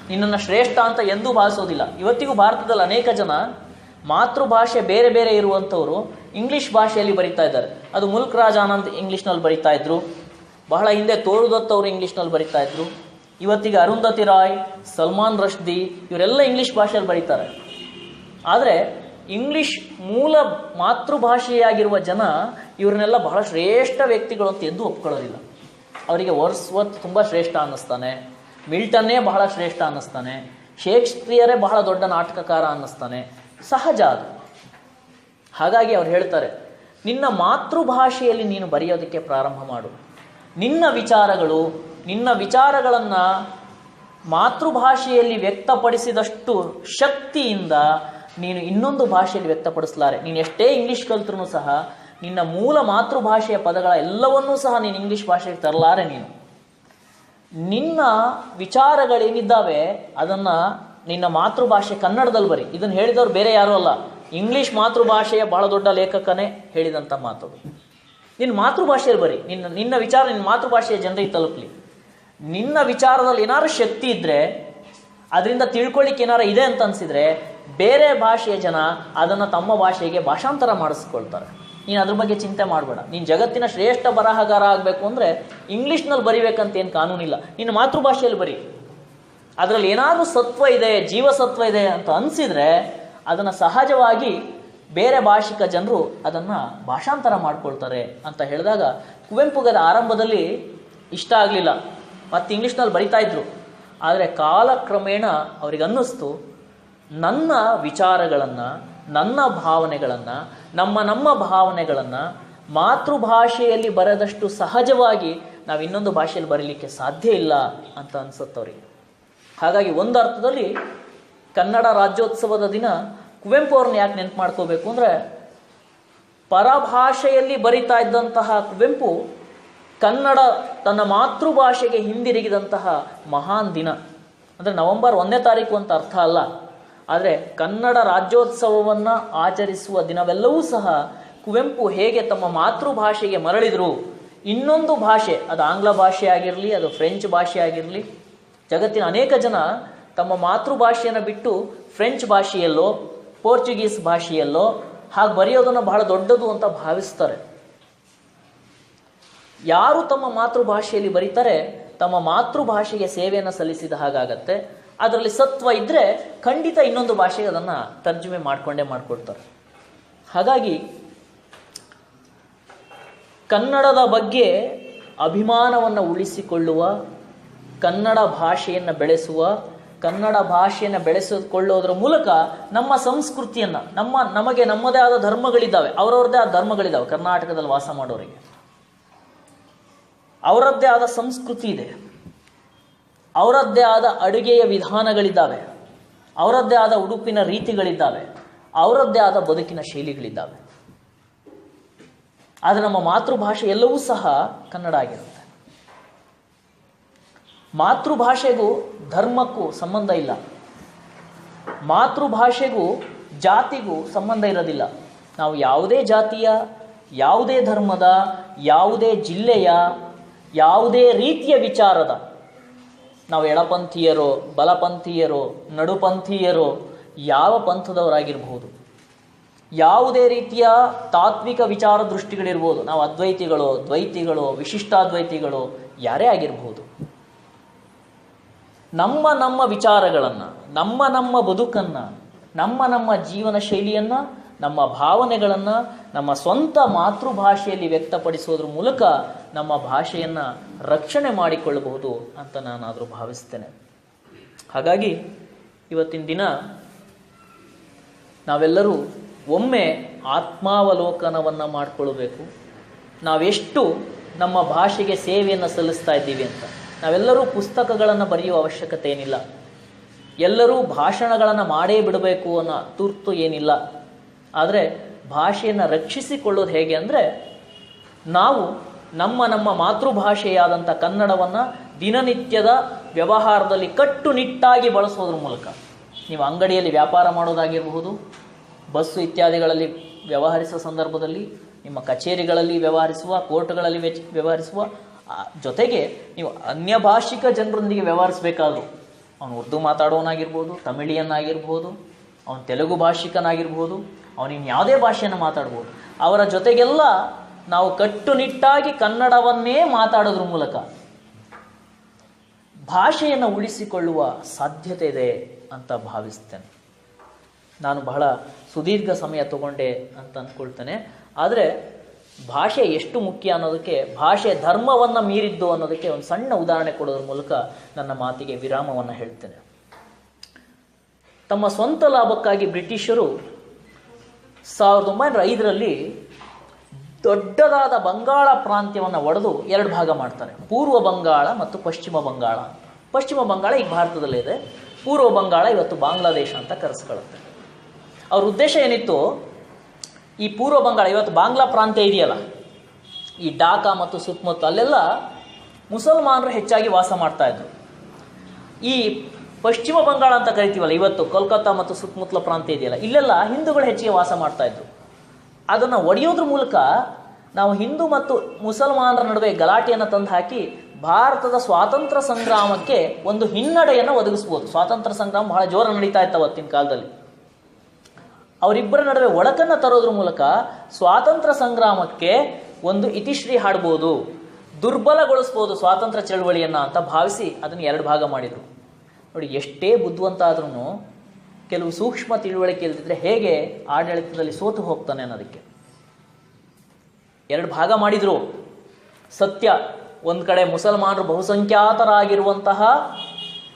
ನಿನ್ನನ್ನು ಶ್ರೇಷ್ಠ ಅಂತ ಎಂದೂ ಭಾವಿಸೋದಿಲ್ಲ. ಇವತ್ತಿಗೂ ಭಾರತದಲ್ಲಿ ಅನೇಕ ಜನ ಮಾತೃಭಾಷೆ ಬೇರೆ ಬೇರೆ ಇರುವಂಥವರು ಇಂಗ್ಲೀಷ್ ಭಾಷೆಯಲ್ಲಿ ಬರಿತಾ ಇದ್ದಾರೆ. ಅದು ಮುಲ್ಕ್ ರಾಜ್ ಆನಂದ್ ಇಂಗ್ಲೀಷ್ನಲ್ಲಿ ಬರಿತಾ ಇದ್ರು, ಬಹಳ ಹಿಂದೆ ತೋರುದತ್ ಅವರು ಇಂಗ್ಲೀಷ್ನಲ್ಲಿ ಬರಿತಾ ಇದ್ರು, ಇವತ್ತಿಗೆ ಅರುಂಧತಿ ರಾಯ್, ಸಲ್ಮಾನ್ ರಶ್ದಿ ಇವರೆಲ್ಲ ಇಂಗ್ಲೀಷ್ ಭಾಷೆಯಲ್ಲಿ ಬರೀತಾರೆ. ಆದರೆ ಇಂಗ್ಲೀಷ್ ಮೂಲ ಮಾತೃಭಾಷೆಯಾಗಿರುವ ಜನ ಇವ್ರನ್ನೆಲ್ಲ ಬಹಳ ಶ್ರೇಷ್ಠ ವ್ಯಕ್ತಿಗಳು ಅಂತ ಎಂದೂ ಒಪ್ಕೊಳ್ಳೋದಿಲ್ಲ. ಅವರಿಗೆ ವರ್ಡ್ಸ್ವರ್ತ್ ತುಂಬ ಶ್ರೇಷ್ಠ ಅನ್ನಿಸ್ತಾನೆ, ಮಿಲ್ಟನ್ನೇ ಬಹಳ ಶ್ರೇಷ್ಠ ಅನ್ನಿಸ್ತಾನೆ, ಶೇಕ್ಸ್ಪಿಯರೇ ಬಹಳ ದೊಡ್ಡ ನಾಟಕಕಾರ ಅನ್ನಿಸ್ತಾನೆ, ಸಹಜ ಅದು. ಹಾಗಾಗಿ ಅವ್ರು ಹೇಳ್ತಾರೆ, ನಿನ್ನ ಮಾತೃಭಾಷೆಯಲ್ಲಿ ನೀನು ಬರೆಯೋದಕ್ಕೆ ಪ್ರಾರಂಭ ಮಾಡು. ನಿನ್ನ ವಿಚಾರಗಳನ್ನು ಮಾತೃಭಾಷೆಯಲ್ಲಿ ವ್ಯಕ್ತಪಡಿಸಿದಷ್ಟು ಶಕ್ತಿಯಿಂದ ನೀನು ಇನ್ನೊಂದು ಭಾಷೆಯಲ್ಲಿ ವ್ಯಕ್ತಪಡಿಸಲಾರೆ. ನೀನು ಎಷ್ಟೇ ಇಂಗ್ಲೀಷ್ ಕಲ್ತ್ರೂ ಸಹ ನಿನ್ನ ಮೂಲ ಮಾತೃಭಾಷೆಯ ಪದಗಳ ಎಲ್ಲವನ್ನೂ ಸಹ ನೀನು ಇಂಗ್ಲೀಷ್ ಭಾಷೆಗೆ ತರಲಾರೆ. ನಿನ್ನ ವಿಚಾರಗಳೇನಿದ್ದಾವೆ ಅದನ್ನು ನಿನ್ನ ಮಾತೃಭಾಷೆ ಕನ್ನಡದಲ್ಲಿ ಬರಿ. ಇದನ್ನು ಹೇಳಿದವರು ಬೇರೆ ಯಾರೂ ಅಲ್ಲ, ಇಂಗ್ಲೀಷ್ ಮಾತೃಭಾಷೆಯ ಬಹಳ ದೊಡ್ಡ ಲೇಖಕನೇ ಹೇಳಿದಂಥ ಮಾತು. ನಿನ್ನ ಮಾತೃಭಾಷೆಯಲ್ಲಿ ಬರಿ. ನಿನ್ನ ವಿಚಾರ ನಿನ್ನ ಮಾತೃಭಾಷೆಯ ಜನರಿಗೆ ತಲುಪಲಿ. ನಿನ್ನ ವಿಚಾರದಲ್ಲಿ ಏನಾದ್ರು ಶಕ್ತಿ ಇದ್ದರೆ, ಅದರಿಂದ ತಿಳ್ಕೊಳ್ಳಿಕ್ಕೆ ಏನಾರು ಇದೆ ಅಂತ ಅನಿಸಿದರೆ, ಬೇರೆ ಭಾಷೆಯ ಜನ ಅದನ್ನು ತಮ್ಮ ಭಾಷೆಗೆ ಭಾಷಾಂತರ ಮಾಡಿಸ್ಕೊಳ್ತಾರೆ. ನೀನು ಅದ್ರ ಬಗ್ಗೆ ಚಿಂತೆ ಮಾಡಬೇಡ. ನೀನು ಜಗತ್ತಿನ ಶ್ರೇಷ್ಠ ಬರಹಗಾರ ಆಗಬೇಕು ಅಂದರೆ ಇಂಗ್ಲೀಷ್ನಲ್ಲಿ ಬರಿಬೇಕಂತ ಏನು ಕಾನೂನಿಲ್ಲ. ನಿನ್ನ ಮಾತೃಭಾಷೆಯಲ್ಲಿ ಬರಿ. ಅದರಲ್ಲಿ ಏನಾದರೂ ಸತ್ವ ಇದೆ, ಜೀವಸತ್ವ ಇದೆ ಅಂತ ಅನಿಸಿದರೆ ಅದನ್ನು ಸಹಜವಾಗಿ ಬೇರೆ ಭಾಷಿಕ ಜನರು ಅದನ್ನು ಭಾಷಾಂತರ ಮಾಡ್ಕೊಳ್ತಾರೆ ಅಂತ ಹೇಳಿದಾಗ, ಕುವೆಂಪುಗದ ಆರಂಭದಲ್ಲಿ ಇಷ್ಟ ಆಗಲಿಲ್ಲ, ಮತ್ತು ಇಂಗ್ಲೀಷ್ನಲ್ಲಿ ಬರಿತಾ ಇದ್ರು. ಆದರೆ ಕಾಲಕ್ರಮೇಣ ಅವ್ರಿಗೆ ಅನ್ನಿಸ್ತು, ನನ್ನ ವಿಚಾರಗಳನ್ನು, ನನ್ನ ಭಾವನೆಗಳನ್ನು, ನಮ್ಮ ಭಾವನೆಗಳನ್ನು ಮಾತೃಭಾಷೆಯಲ್ಲಿ ಬರೆದಷ್ಟು ಸಹಜವಾಗಿ ನಾವು ಇನ್ನೊಂದು ಭಾಷೆಯಲ್ಲಿ ಬರೀಲಿಕ್ಕೆ ಸಾಧ್ಯ ಇಲ್ಲ ಅಂತ ಅನಿಸುತ್ತವ್ರಿಗೆ. ಹಾಗಾಗಿ ಒಂದು ಅರ್ಥದಲ್ಲಿ ಕನ್ನಡ ರಾಜ್ಯೋತ್ಸವದ ದಿನ ಕುವೆಂಪು ಅವ್ರನ್ನ ಯಾಕೆ ನೆನಪು ಮಾಡ್ಕೋಬೇಕು ಅಂದರೆ, ಪರಭಾಷೆಯಲ್ಲಿ ಬರಿತಾ ಇದ್ದಂತಹ ಕುವೆಂಪು ಕನ್ನಡ ತನ್ನ ಮಾತೃಭಾಷೆಗೆ ಹಿಂದಿರುಗಿದಂತಹ ಮಹಾನ್ ದಿನ. ಅಂದರೆ ನವೆಂಬರ್ 1ನೇ ತಾರೀಕು ಅಂತ ಅರ್ಥ ಅಲ್ಲ, ಆದರೆ ಕನ್ನಡ ರಾಜ್ಯೋತ್ಸವವನ್ನು ಆಚರಿಸುವ ದಿನವೆಲ್ಲವೂ ಸಹ ಕುವೆಂಪು ಹೇಗೆ ತಮ್ಮ ಮಾತೃಭಾಷೆಗೆ ಮರಳಿದರು, ಇನ್ನೊಂದು ಭಾಷೆ, ಅದು ಆಂಗ್ಲ ಭಾಷೆ ಆಗಿರಲಿ, ಅದು ಫ್ರೆಂಚ್ ಭಾಷೆ ಆಗಿರಲಿ, ಜಗತ್ತಿನ ಅನೇಕ ಜನ ತಮ್ಮ ಮಾತೃಭಾಷೆಯನ್ನು ಬಿಟ್ಟು ಫ್ರೆಂಚ್ ಭಾಷೆಯಲ್ಲೋ ಪೋರ್ಚುಗೀಸ್ ಭಾಷೆಯಲ್ಲೋ ಹಾಗೆ ಬರೆಯೋದನ್ನು ಬಹಳ ದೊಡ್ಡದು ಅಂತ ಭಾವಿಸ್ತಾರೆ. ಯಾರು ತಮ್ಮ ಮಾತೃಭಾಷೆಯಲ್ಲಿ ಬರೀತಾರೆ, ತಮ್ಮ ಮಾತೃಭಾಷೆಗೆ ಸೇವೆಯನ್ನು ಸಲ್ಲಿಸಿದ ಹಾಗಾಗತ್ತೆ. ಅದರಲ್ಲಿ ಸತ್ವ ಇದ್ದರೆ ಖಂಡಿತ ಇನ್ನೊಂದು ಭಾಷೆಗೆ ಅದನ್ನು ತರ್ಜುಮೆ ಮಾಡಿಕೊಡ್ತಾರೆ. ಹಾಗಾಗಿ ಕನ್ನಡದ ಬಗ್ಗೆ ಅಭಿಮಾನವನ್ನು ಉಳಿಸಿಕೊಳ್ಳುವ, ಕನ್ನಡ ಭಾಷೆಯನ್ನು ಬೆಳೆಸುವ, ಕನ್ನಡ ಭಾಷೆಯನ್ನು ಬೆಳೆಸಿಕೊಳ್ಳೋದ್ರ ಮೂಲಕ ನಮ್ಮ ಸಂಸ್ಕೃತಿಯನ್ನು, ನಮಗೆ ನಮ್ಮದೇ ಆದ ಧರ್ಮಗಳಿದ್ದಾವೆ, ಅವರವ್ರದ್ದೇ ಆದ ಧರ್ಮಗಳಿದ್ದಾವೆ. ಕರ್ನಾಟಕದಲ್ಲಿ ವಾಸ ಮಾಡೋರಿಗೆ ಅವರದ್ದೇ ಆದ ಸಂಸ್ಕೃತಿ ಇದೆ, ಅವರದ್ದೇ ಆದ ಅಡುಗೆಯ ವಿಧಾನಗಳಿದ್ದಾವೆ, ಅವರದ್ದೇ ಆದ ಉಡುಪಿನ ರೀತಿಗಳಿದ್ದಾವೆ, ಅವರದ್ದೇ ಆದ ಬದುಕಿನ ಶೈಲಿಗಳಿದ್ದಾವೆ. ಆದರೆ ನಮ್ಮ ಮಾತೃಭಾಷೆ ಎಲ್ಲವೂ ಸಹ ಕನ್ನಡ ಆಗಿರುತ್ತೆ. ಮಾತೃಭಾಷೆಗೂ ಧರ್ಮಕ್ಕೂ ಸಂಬಂಧ ಇಲ್ಲ, ಮಾತೃಭಾಷೆಗೂ ಜಾತಿಗೂ ಸಂಬಂಧ ಇರೋದಿಲ್ಲ. ನಾವು ಯಾವುದೇ ಜಾತಿಯ, ಯಾವುದೇ ಧರ್ಮದ, ಯಾವುದೇ ಜಿಲ್ಲೆಯ, ಯಾವುದೇ ರೀತಿಯ ವಿಚಾರದ, ನಾವು ಎಡಪಂಥೀಯರೋ ಬಲಪಂಥೀಯರೋ ನಡುಪಂಥೀಯರೋ ಯಾವ ಪಂಥದವರಾಗಿರ್ಬೋದು, ಯಾವುದೇ ರೀತಿಯ ತಾತ್ವಿಕ ವಿಚಾರ ದೃಷ್ಟಿಗಳಿರ್ಬೋದು, ನಾವು ಅದ್ವೈತಿಗಳೋ ದ್ವೈತಿಗಳೋ ವಿಶಿಷ್ಟಾದ್ವೈತಿಗಳೋ ಯಾರೇ ಆಗಿರ್ಬೋದು, ನಮ್ಮ ವಿಚಾರಗಳನ್ನು, ನಮ್ಮ ಬದುಕನ್ನು, ನಮ್ಮ ಜೀವನ ಶೈಲಿಯನ್ನು, ನಮ್ಮ ಭಾವನೆಗಳನ್ನು ನಮ್ಮ ಸ್ವಂತ ಮಾತೃಭಾಷೆಯಲ್ಲಿ ವ್ಯಕ್ತಪಡಿಸೋದ್ರ ಮೂಲಕ ನಮ್ಮ ಭಾಷೆಯನ್ನು ರಕ್ಷಣೆ ಮಾಡಿಕೊಳ್ಳಬಹುದು ಅಂತ ನಾನಾದರೂ ಭಾವಿಸ್ತೇನೆ. ಹಾಗಾಗಿ ಇವತ್ತಿನ ದಿನ ನಾವೆಲ್ಲರೂ ಒಮ್ಮೆ ಆತ್ಮಾವಲೋಕನವನ್ನು ಮಾಡಿಕೊಳ್ಬೇಕು. ನಾವೆಷ್ಟು ನಮ್ಮ ಭಾಷೆಗೆ ಸೇವೆಯನ್ನು ಸಲ್ಲಿಸ್ತಾ ಇದ್ದೀವಿ ಅಂತ. ನಾವೆಲ್ಲರೂ ಪುಸ್ತಕಗಳನ್ನು ಬರೆಯುವ ಅವಶ್ಯಕತೆ ಏನಿಲ್ಲ, ಎಲ್ಲರೂ ಭಾಷಣಗಳನ್ನು ಮಾಡೇ ಬಿಡಬೇಕು ಅನ್ನೋ ತುರ್ತು ಏನಿಲ್ಲ. ಆದರೆ ಭಾಷೆಯನ್ನು ರಕ್ಷಿಸಿಕೊಳ್ಳೋದು ಹೇಗೆ ಅಂದರೆ, ನಾವು ನಮ್ಮ ಮಾತೃಭಾಷೆಯಾದಂಥ ಕನ್ನಡವನ್ನು ದಿನನಿತ್ಯದ ವ್ಯವಹಾರದಲ್ಲಿ ಕಟ್ಟುನಿಟ್ಟಾಗಿ ಬಳಸೋದ್ರ ಮೂಲಕ, ನೀವು ಅಂಗಡಿಯಲ್ಲಿ ವ್ಯಾಪಾರ ಮಾಡೋದಾಗಿರಬಹುದು, ಬಸ್ಸು ಇತ್ಯಾದಿಗಳಲ್ಲಿ ವ್ಯವಹರಿಸುವ ಸಂದರ್ಭದಲ್ಲಿ, ನಿಮ್ಮ ಕಚೇರಿಗಳಲ್ಲಿ ವ್ಯವಹರಿಸುವ, ಕೋರ್ಟ್ಗಳಲ್ಲಿ ವ್ಯವಹರಿಸುವ ಜೊತೆಗೆ ನೀವು ಅನ್ಯ ಭಾಷಿಕ ಜನರೊಂದಿಗೆ ವ್ಯವಹರಿಸಬೇಕಾದ್ರು, ಅವನು ಉರ್ದು ಮಾತಾಡೋನಾಗಿರ್ಬೋದು, ತಮಿಳಿಯನ್ನಾಗಿರ್ಬೋದು, ಅವನು ತೆಲುಗು ಭಾಷಿಕನಾಗಿರ್ಬೋದು, ಅವನಿನ್ನು ಯಾವುದೇ ಭಾಷೆಯನ್ನು ಮಾತಾಡ್ಬೋದು, ಅವರ ಜೊತೆಗೆಲ್ಲ ನಾವು ಕಟ್ಟುನಿಟ್ಟಾಗಿ ಕನ್ನಡವನ್ನೇ ಮಾತಾಡೋದ್ರ ಮೂಲಕ ಭಾಷೆಯನ್ನು ಉಳಿಸಿಕೊಳ್ಳುವ ಸಾಧ್ಯತೆ ಇದೆ ಅಂತ ಭಾವಿಸ್ತೇನೆ. ನಾನು ಬಹಳ ಸುದೀರ್ಘ ಸಮಯ ತಗೊಂಡೆ ಅಂತ ಅಂದ್ಕೊಳ್ತೇನೆ. ಆದರೆ ಭಾಷೆ ಎಷ್ಟು ಮುಖ್ಯ ಅನ್ನೋದಕ್ಕೆ, ಭಾಷೆ ಧರ್ಮವನ್ನು ಮೀರಿದ್ದು ಅನ್ನೋದಕ್ಕೆ ಒಂದು ಸಣ್ಣ ಉದಾಹರಣೆ ಕೊಡೋದ್ರ ಮೂಲಕ ನನ್ನ ಮಾತಿಗೆ ವಿರಾಮವನ್ನು ಹೇಳ್ತೇನೆ. ತಮ್ಮ ಸ್ವಂತ ಲಾಭಕ್ಕಾಗಿ ಬ್ರಿಟಿಷರು 1905ರಲ್ಲಿ ದೊಡ್ಡದಾದ ಬಂಗಾಳ ಪ್ರಾಂತ್ಯವನ್ನು ಒಡೆದು ಎರಡು ಭಾಗ ಮಾಡ್ತಾರೆ. ಪೂರ್ವ ಬಂಗಾಳ ಮತ್ತು ಪಶ್ಚಿಮ ಬಂಗಾಳ. ಪಶ್ಚಿಮ ಬಂಗಾಳ ಈಗ ಭಾರತದಲ್ಲಿದೆ, ಪೂರ್ವ ಬಂಗಾಳ ಇವತ್ತು ಬಾಂಗ್ಲಾದೇಶ ಅಂತ ಕರೆಸ್ಕೊಳ್ಳುತ್ತೆ. ಅವ್ರ ಉದ್ದೇಶ ಏನಿತ್ತು, ಈ ಪೂರ್ವ ಬಂಗಾಳ ಇವತ್ತು ಬಾಂಗ್ಲಾ ಪ್ರಾಂತ್ಯ ಇದೆಯಲ್ಲ, ಈ ಢಾಕಾ ಮತ್ತು ಸುತ್ತಮುತ್ತ ಅಲ್ಲೆಲ್ಲ ಮುಸಲ್ಮಾನರು ಹೆಚ್ಚಾಗಿ ವಾಸ ಮಾಡ್ತಾ ಇದ್ರು. ಈ ಪಶ್ಚಿಮ ಬಂಗಾಳ ಅಂತ ಕರಿತೀವಲ್ಲ ಇವತ್ತು ಕೋಲ್ಕತ್ತಾ ಮತ್ತು ಸುತ್ತಮುತ್ತಲ ಪ್ರಾಂತ್ಯ ಇದೆಯಲ್ಲ, ಇಲ್ಲೆಲ್ಲ ಹಿಂದೂಗಳು ಹೆಚ್ಚಿಗೆ ವಾಸ ಮಾಡ್ತಾ ಇದ್ರು. ಅದನ್ನು ಒಡೆಯೋದ್ರ ಮೂಲಕ ನಾವು ಹಿಂದೂ ಮತ್ತು ಮುಸಲ್ಮಾನರ ನಡುವೆ ಗಲಾಟೆಯನ್ನು ತಂದು ಹಾಕಿ ಭಾರತದ ಸ್ವಾತಂತ್ರ್ಯ ಸಂಗ್ರಾಮಕ್ಕೆ ಒಂದು ಹಿನ್ನಡೆಯನ್ನು ಒದಗಿಸ್ಬೋದು. ಸ್ವಾತಂತ್ರ್ಯ ಸಂಗ್ರಾಮ ಬಹಳ ಜೋರ ನಡೀತಾ ಇತ್ತು ಅವತ್ತಿನ ಕಾಲದಲ್ಲಿ. ಅವರಿಬ್ಬರ ನಡುವೆ ಒಡಕನ್ನು ತರೋದ್ರ ಮೂಲಕ ಸ್ವಾತಂತ್ರ್ಯ ಸಂಗ್ರಾಮಕ್ಕೆ ಒಂದು ಇತಿಶ್ರೀ ಹಾಡ್ಬೋದು, ದುರ್ಬಲಗೊಳಿಸ್ಬೋದು ಸ್ವಾತಂತ್ರ್ಯ ಚಳವಳಿಯನ್ನು ಅಂತ ಭಾವಿಸಿ ಅದನ್ನು ಎರಡು ಭಾಗ ಮಾಡಿದರು. ನೋಡಿ, ಎಷ್ಟೇ ಬುದ್ಧಿವಂತ ಆದ್ರೂ ಕೆಲವು ಸೂಕ್ಷ್ಮ ತಿಳುವಳಿಕೆ ಇಲ್ದಿದ್ರೆ ಹೇಗೆ ಆಡಳಿತದಲ್ಲಿ ಸೋತು ಹೋಗ್ತಾನೆ ಅನ್ನೋದಕ್ಕೆ ಎರಡು ಭಾಗ ಮಾಡಿದ್ರು. ಸತ್ಯ, ಒಂದು ಕಡೆ ಮುಸಲ್ಮಾನರು ಬಹುಸಂಖ್ಯಾತರಾಗಿರುವಂತಹ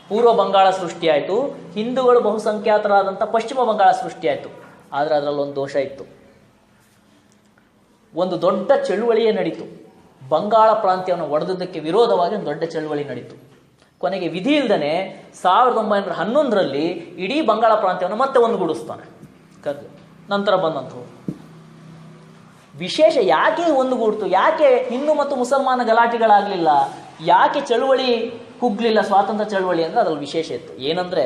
ಪೂರ್ವ ಬಂಗಾಳ ಸೃಷ್ಟಿಯಾಯಿತು, ಹಿಂದೂಗಳು ಬಹುಸಂಖ್ಯಾತರಾದಂಥ ಪಶ್ಚಿಮ ಬಂಗಾಳ ಸೃಷ್ಟಿಯಾಯಿತು. ಆದರೆ ಅದರಲ್ಲೊಂದು ದೋಷ ಇತ್ತು. ಒಂದು ದೊಡ್ಡ ಚಳುವಳಿಯೇ ನಡೀತು. ಬಂಗಾಳ ಪ್ರಾಂತ್ಯವನ್ನು ಒಡೆದದ್ದಕ್ಕೆ ವಿರೋಧವಾಗಿ ಒಂದು ದೊಡ್ಡ ಚಳುವಳಿ ನಡೀತು. ಕೊನೆಗೆ ವಿಧಿ ಇಲ್ಲದೇ 1911ರಲ್ಲಿ ಇಡೀ ಬಂಗಾಳ ಪ್ರಾಂತ್ಯವನ್ನು ಮತ್ತೆ ಒಂದುಗೂಡಿಸ್ತಾನೆ ನಂತರ ಬಂದಂಥವು. ವಿಶೇಷ ಯಾಕೆ ಒಂದುಗೂಡ್ತು, ಯಾಕೆ ಹಿಂದೂ ಮತ್ತು ಮುಸಲ್ಮಾನ ಗಲಾಟೆಗಳಾಗಲಿಲ್ಲ, ಯಾಕೆ ಚಳುವಳಿ ಕುಗ್ಲಿಲ್ಲ ಸ್ವಾತಂತ್ರ್ಯ ಚಳುವಳಿ ಅಂದರೆ ಅದ್ರಲ್ಲಿ ವಿಶೇಷ ಇತ್ತು. ಏನಂದರೆ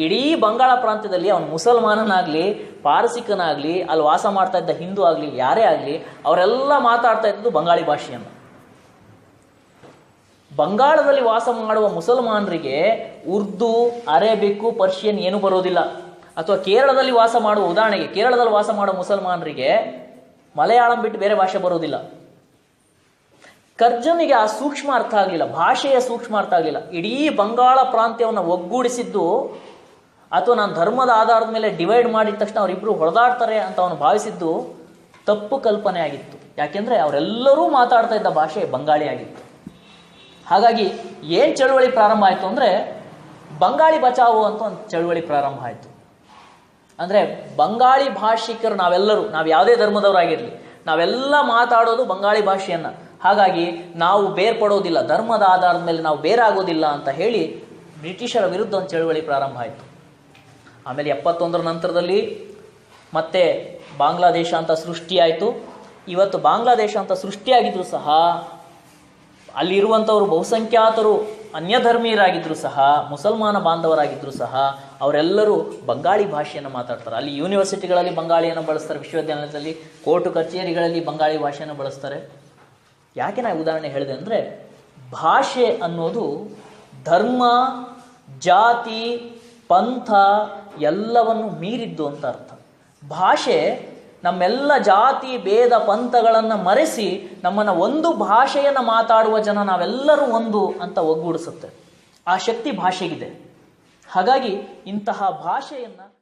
ಇಡೀ ಬಂಗಾಳ ಪ್ರಾಂತ್ಯದಲ್ಲಿ ಅವನು ಮುಸಲ್ಮಾನನಾಗಲಿ ಪಾರಸಿಕನಾಗಲಿ ಅಲ್ಲಿ ವಾಸ ಮಾಡ್ತಾ ಇದ್ದ ಹಿಂದೂ ಆಗಲಿ ಯಾರೇ ಆಗಲಿ ಅವರೆಲ್ಲ ಮಾತಾಡ್ತಾ ಇದ್ದದ್ದು ಬಂಗಾಳಿ ಭಾಷೆಯನ್ನು. ಬಂಗಾಳದಲ್ಲಿ ವಾಸ ಮಾಡುವ ಮುಸಲ್ಮಾನರಿಗೆ ಉರ್ದು, ಅರೇಬಿಕ್ಕು, ಪರ್ಷಿಯನ್ ಏನೂ ಬರೋದಿಲ್ಲ. ಅಥವಾ ಕೇರಳದಲ್ಲಿ ವಾಸ ಮಾಡುವ, ಉದಾಹರಣೆಗೆ ಕೇರಳದಲ್ಲಿ ವಾಸ ಮಾಡುವ ಮುಸಲ್ಮಾನರಿಗೆ ಮಲಯಾಳಂ ಬಿಟ್ಟು ಬೇರೆ ಭಾಷೆ ಬರೋದಿಲ್ಲ. ಕರ್ಜನಿಗೆ ಆ ಸೂಕ್ಷ್ಮ ಅರ್ಥ ಆಗಲಿಲ್ಲ, ಭಾಷೆಯ ಸೂಕ್ಷ್ಮ ಅರ್ಥ ಆಗಲಿಲ್ಲ. ಇಡೀ ಬಂಗಾಳ ಪ್ರಾಂತ್ಯವನ್ನು ಒಗ್ಗೂಡಿಸಿದ್ದು ಅಥವಾ ನಾನು ಧರ್ಮದ ಆಧಾರದ ಮೇಲೆ ಡಿವೈಡ್ ಮಾಡಿದ ತಕ್ಷಣ ಅವರಿಬ್ಬರು ಹೊಡೆದಾಡ್ತಾರೆ ಅಂತ ಅವನು ಭಾವಿಸಿದ್ದು ತಪ್ಪು ಕಲ್ಪನೆ ಆಗಿತ್ತು. ಯಾಕೆಂದರೆ ಅವರೆಲ್ಲರೂ ಮಾತಾಡ್ತಾ ಇದ್ದ ಭಾಷೆ ಬಂಗಾಳಿ ಆಗಿತ್ತು. ಹಾಗಾಗಿ ಏನು ಚಳುವಳಿ ಪ್ರಾರಂಭ ಆಯಿತು ಅಂದರೆ ಬಂಗಾಳಿ ಬಚಾವೋ ಅಂತ ಒಂದು ಚಳುವಳಿ ಪ್ರಾರಂಭ ಆಯಿತು. ಅಂದರೆ ಬಂಗಾಳಿ ಭಾಷಿಕರು ನಾವೆಲ್ಲರೂ, ನಾವು ಯಾವುದೇ ಧರ್ಮದವರಾಗಿರಲಿ, ನಾವೆಲ್ಲ ಮಾತಾಡೋದು ಬಂಗಾಳಿ ಭಾಷೆಯನ್ನು. ಹಾಗಾಗಿ ನಾವು ಬೇರ್ಪಡೋದಿಲ್ಲ, ಧರ್ಮದ ಆಧಾರದ ಮೇಲೆ ನಾವು ಬೇರಾಗೋದಿಲ್ಲ ಅಂತ ಹೇಳಿ ಬ್ರಿಟಿಷರ ವಿರುದ್ಧ ಒಂದು ಚಳುವಳಿ ಪ್ರಾರಂಭ ಆಯಿತು. ಆಮೇಲೆ 71ರ ನಂತರದಲ್ಲಿ ಮತ್ತೆ ಬಾಂಗ್ಲಾದೇಶ ಅಂತ ಸೃಷ್ಟಿಯಾಯಿತು. ಇವತ್ತು ಬಾಂಗ್ಲಾದೇಶ ಅಂತ ಸೃಷ್ಟಿಯಾಗಿದ್ದರೂ ಸಹ ಅಲ್ಲಿರುವಂಥವರು ಬಹುಸಂಖ್ಯಾತರು ಅನ್ಯಧರ್ಮೀಯರಾಗಿದ್ದರೂ ಸಹ, ಮುಸಲ್ಮಾನ ಬಾಂಧವರಾಗಿದ್ದರೂ ಸಹ ಅವರೆಲ್ಲರೂ ಬಂಗಾಳಿ ಭಾಷೆಯನ್ನು ಮಾತಾಡ್ತಾರೆ. ಅಲ್ಲಿ ಯೂನಿವರ್ಸಿಟಿಗಳಲ್ಲಿ ಬಂಗಾಳಿಯನ್ನು ಬಳಸ್ತಾರೆ, ವಿಶ್ವವಿದ್ಯಾಲಯದಲ್ಲಿ, ಕೋರ್ಟು ಕಚೇರಿಗಳಲ್ಲಿ ಬಂಗಾಳಿ ಭಾಷೆಯನ್ನು ಬಳಸ್ತಾರೆ. ಯಾಕೆ ನಾನು ಉದಾಹರಣೆ ಹೇಳಿದೆ ಅಂದರೆ ಭಾಷೆ ಅನ್ನೋದು ಧರ್ಮ, ಜಾತಿ, ಪಂಥ ಎಲ್ಲವನ್ನು ಮೀರಿದ್ದು ಅಂತ ಅರ್ಥ. ಭಾಷೆ ನಮ್ಮೆಲ್ಲ ಜಾತಿ ಭೇದ ಪಂಥಗಳನ್ನು ಮರೆಸಿ ನಮ್ಮನ್ನು ಒಂದು ಭಾಷೆಯನ್ನು ಮಾತಾಡುವ ಜನ ನಾವೆಲ್ಲರೂ ಒಂದು ಅಂತ ಒಗ್ಗೂಡಿಸುತ್ತೆ. ಆ ಶಕ್ತಿ ಭಾಷೆಗಿದೆ. ಹಾಗಾಗಿ ಇಂತಹ ಭಾಷೆಯನ್ನು